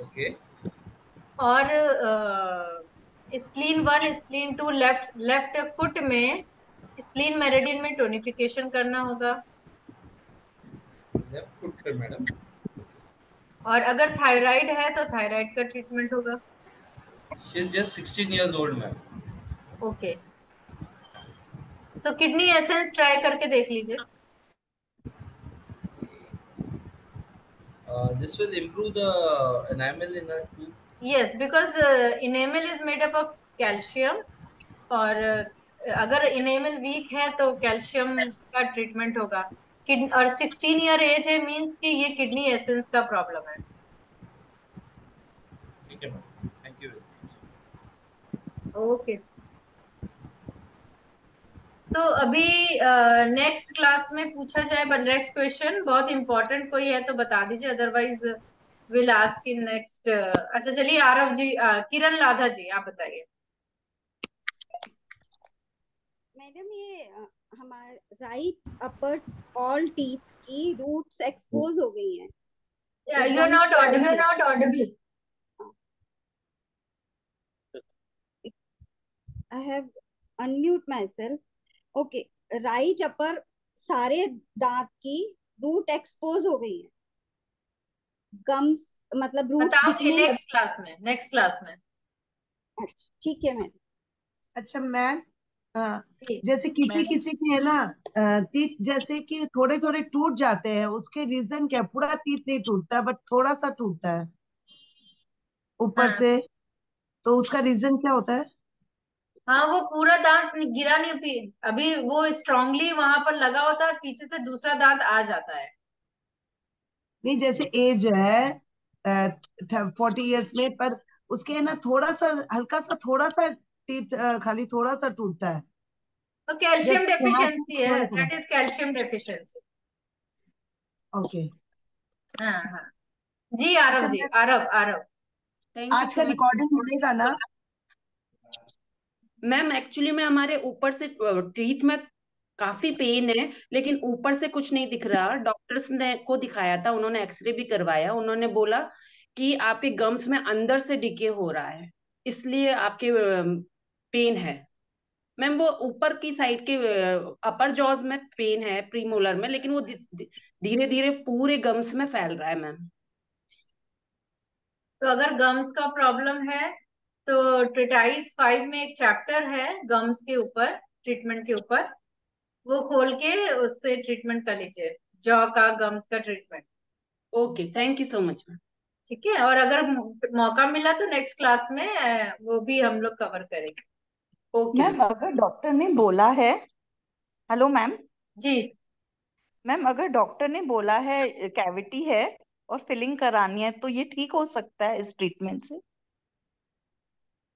ओके. और spleen 1 spleen 2 left left foot में स्प्लीन मेरिडियन में टोनिफिकेशन करना होगा. लेफ्ट फुट पे मैडम. और अगर थायराइड है तो थायराइड का ट्रीटमेंट होगा. She is just 16 years old ma'am. Okay. So kidney essence try करके देख लीजिए. This will improve the enamel in her tooth. Yes, because enamel is made up of calcium, और अगर इनेमल वीक है तो calcium का treatment होगा. और 16 ईयर एज है मींस कि ये किडनी एसेंस का प्रॉब्लम है. ठीक है मैम, थैंक यू. ओके. सो अभी नेक्स्ट क्लास में पूछा जाए, बट नेक्स्ट क्वेश्चन बहुत इंपॉर्टेंट कोई है तो बता दीजिए, otherwise will ask in next. अच्छा चलिए, आरव जी, किरण लाधा जी, आप बताइए. मैडम ये हमारे राइट अपर ऑल टीथ की रूट्स एक्सपोज हो गई हैं. You are not audible, not audible. I have unmute myself. Okay. Right upper सारे दांत की रूट एक्सपोज हो गई है. गम्स मतलब रूट्स बताऊंगी दिखने नेक्स्ट क्लास में, नेक्स्ट क्लास में. अच्छा ठीक है मैडम. अच्छा मैम, ठीक. जैसे किसी किसी के है ना तीत जैसे कि थोड़े थोड़े टूट जाते हैं, उसके रीजन क्या? पूरा तीत नहीं टूटता बट थोड़ा सा टूटता है ऊपर हाँ. से, तो उसका रीजन क्या होता है? हाँ, वो पूरा दांत गिरा नहीं, अभी वो स्ट्रांगली वहां पर लगा होता है, पीछे से दूसरा दांत आ जाता है. नहीं, जैसे एज है 40 इयर्स में, पर उसके है ना थोड़ा सा हल्का सा थोड़ा सा तीत खाली थोड़ा सा टूटता है. तो कैल्शियम जस्ट यहाँ पे डेफिशिएंसी है, थोड़ा थोड़ा. That is calcium deficiency. Okay. हाँ हाँ जी. आरव अच्छा जी, ma'am, Aarav Aarav. Thank you आज सो का मच रिकॉर्डिंग मिलेगा ना? मैम. एक्चुअली में हमारे ऊपर से टीथ में काफी पेन है, लेकिन ऊपर से कुछ नहीं दिख रहा. डॉक्टर्स ने को दिखाया था, उन्होंने एक्सरे भी करवाया. उन्होंने बोला कि आपके गम्स में अंदर से डिके हो रहा है, इसलिए आपके पेन है. मैम वो ऊपर की साइड के अपर जॉज में पेन है, प्रीमोलर में, लेकिन वो धीरे धीरे पूरे गम्स में फैल रहा है मैम. तो अगर गम्स का प्रॉब्लम है तो ट्रिटाइस 5 में एक चैप्टर है गम्स के ऊपर, ट्रीटमेंट के ऊपर, वो खोल के उससे ट्रीटमेंट कर लीजिए, जॉ का गम्स का treatment. Okay, thank you so much ma'am. ठीक है. और अगर मौका मिला तो नेक्स्ट क्लास में वो भी हम लोग कवर करेंगे. ओके मैम अगर डॉक्टर ने बोला है, हेलो मैम. जी. मैम अगर डॉक्टर ने बोला है कैविटी है और फिलिंग करानी है, तो ये ठीक हो सकता है इस ट्रीटमेंट से?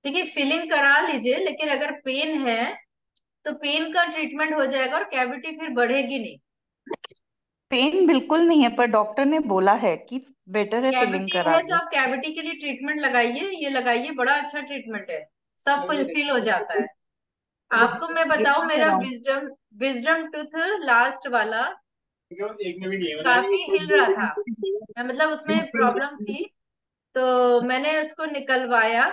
देखिए, फिलिंग करा लीजिए, लेकिन अगर पेन है तो पेन का ट्रीटमेंट हो जाएगा और कैविटी फिर बढ़ेगी नहीं. पेन बिल्कुल नहीं है, पर डॉक्टर ने बोला है कि बेटर है फिलिंग कैविटी करा है तो लो. आप कैविटी के लिए ट्रीटमेंट लगाइए, ये लगाइए, बड़ा अच्छा ट्रीटमेंट है, सब फुलफिल हो जाता है. आपको मैं ये बताऊं, भी मेरा कराऊं? विजडम विजडम टूथ लास्ट वाला काफी हिल रहा था, मतलब उसमें प्रॉब्लम थी, तो मैंने उसको निकलवाया.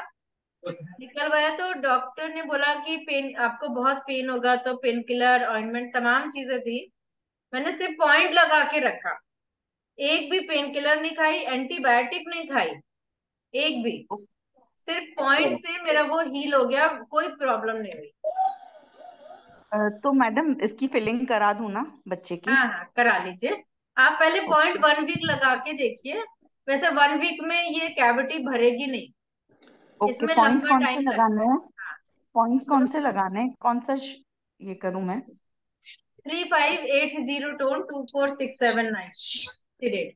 निकलवाया तो डॉक्टर ने बोला कि पेन, आपको बहुत पेन होगा, तो पेन किलर, ऑइंटमेंट, तमाम चीजें दी. मैंने सिर्फ पॉइंट लगा के रखा, एक भी पेन किलर नहीं खाई, एंटीबायोटिक नहीं खाई, एक भी. सिर्फ पॉइंट से मेरा वो हील हो गया, कोई प्रॉब्लम नहीं हुई. तो मैडम इसकी फिलिंग करा दूं ना बच्चे की? हाँ हाँ, करा लीजिए. आप पहले पॉइंट 1 वीक लगा के देखिए. वैसे 1 वीक में ये कैविटी भरेगी नहीं, ओके. इसमें पॉइंट्स लंबा कौन से टाइम लगेगा. लगाने हैं? हाँ. पॉइंट्स कौन से लगाने हैं? कौन सा ये करूं मैं? 3580 टोन 24679 सीडेड।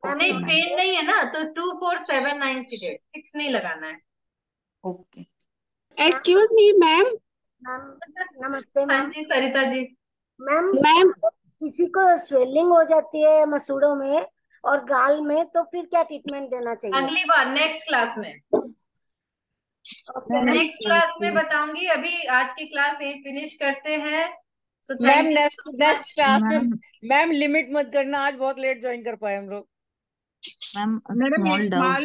नहीं ओके मैम पेन नहीं है ना, तो 2479 सीडेड, 6 नहीं लगाना है। Okay excuse me ma'am. नमस्ते हाँ मैम। जी सरिता जी। मैम मैम किसी को स्वेलिंग हो जाती है मसूड़ों में और गाल में, तो फिर क्या ट्रीटमेंट देना चाहिए? अगली बार नेक्स्ट क्लास में, ओके मैम। नेक्स्ट क्लास में बताऊंगी। अभी आज की क्लास यही फिनिश करते हैं। So ma'am thank you next so next much. Class में मैम मैम लिमिट मत करना, आज बहुत लेट ज्वाइन कर पाए हम लोग। मैम मैडम स्मॉल एक डाउट। स्मॉल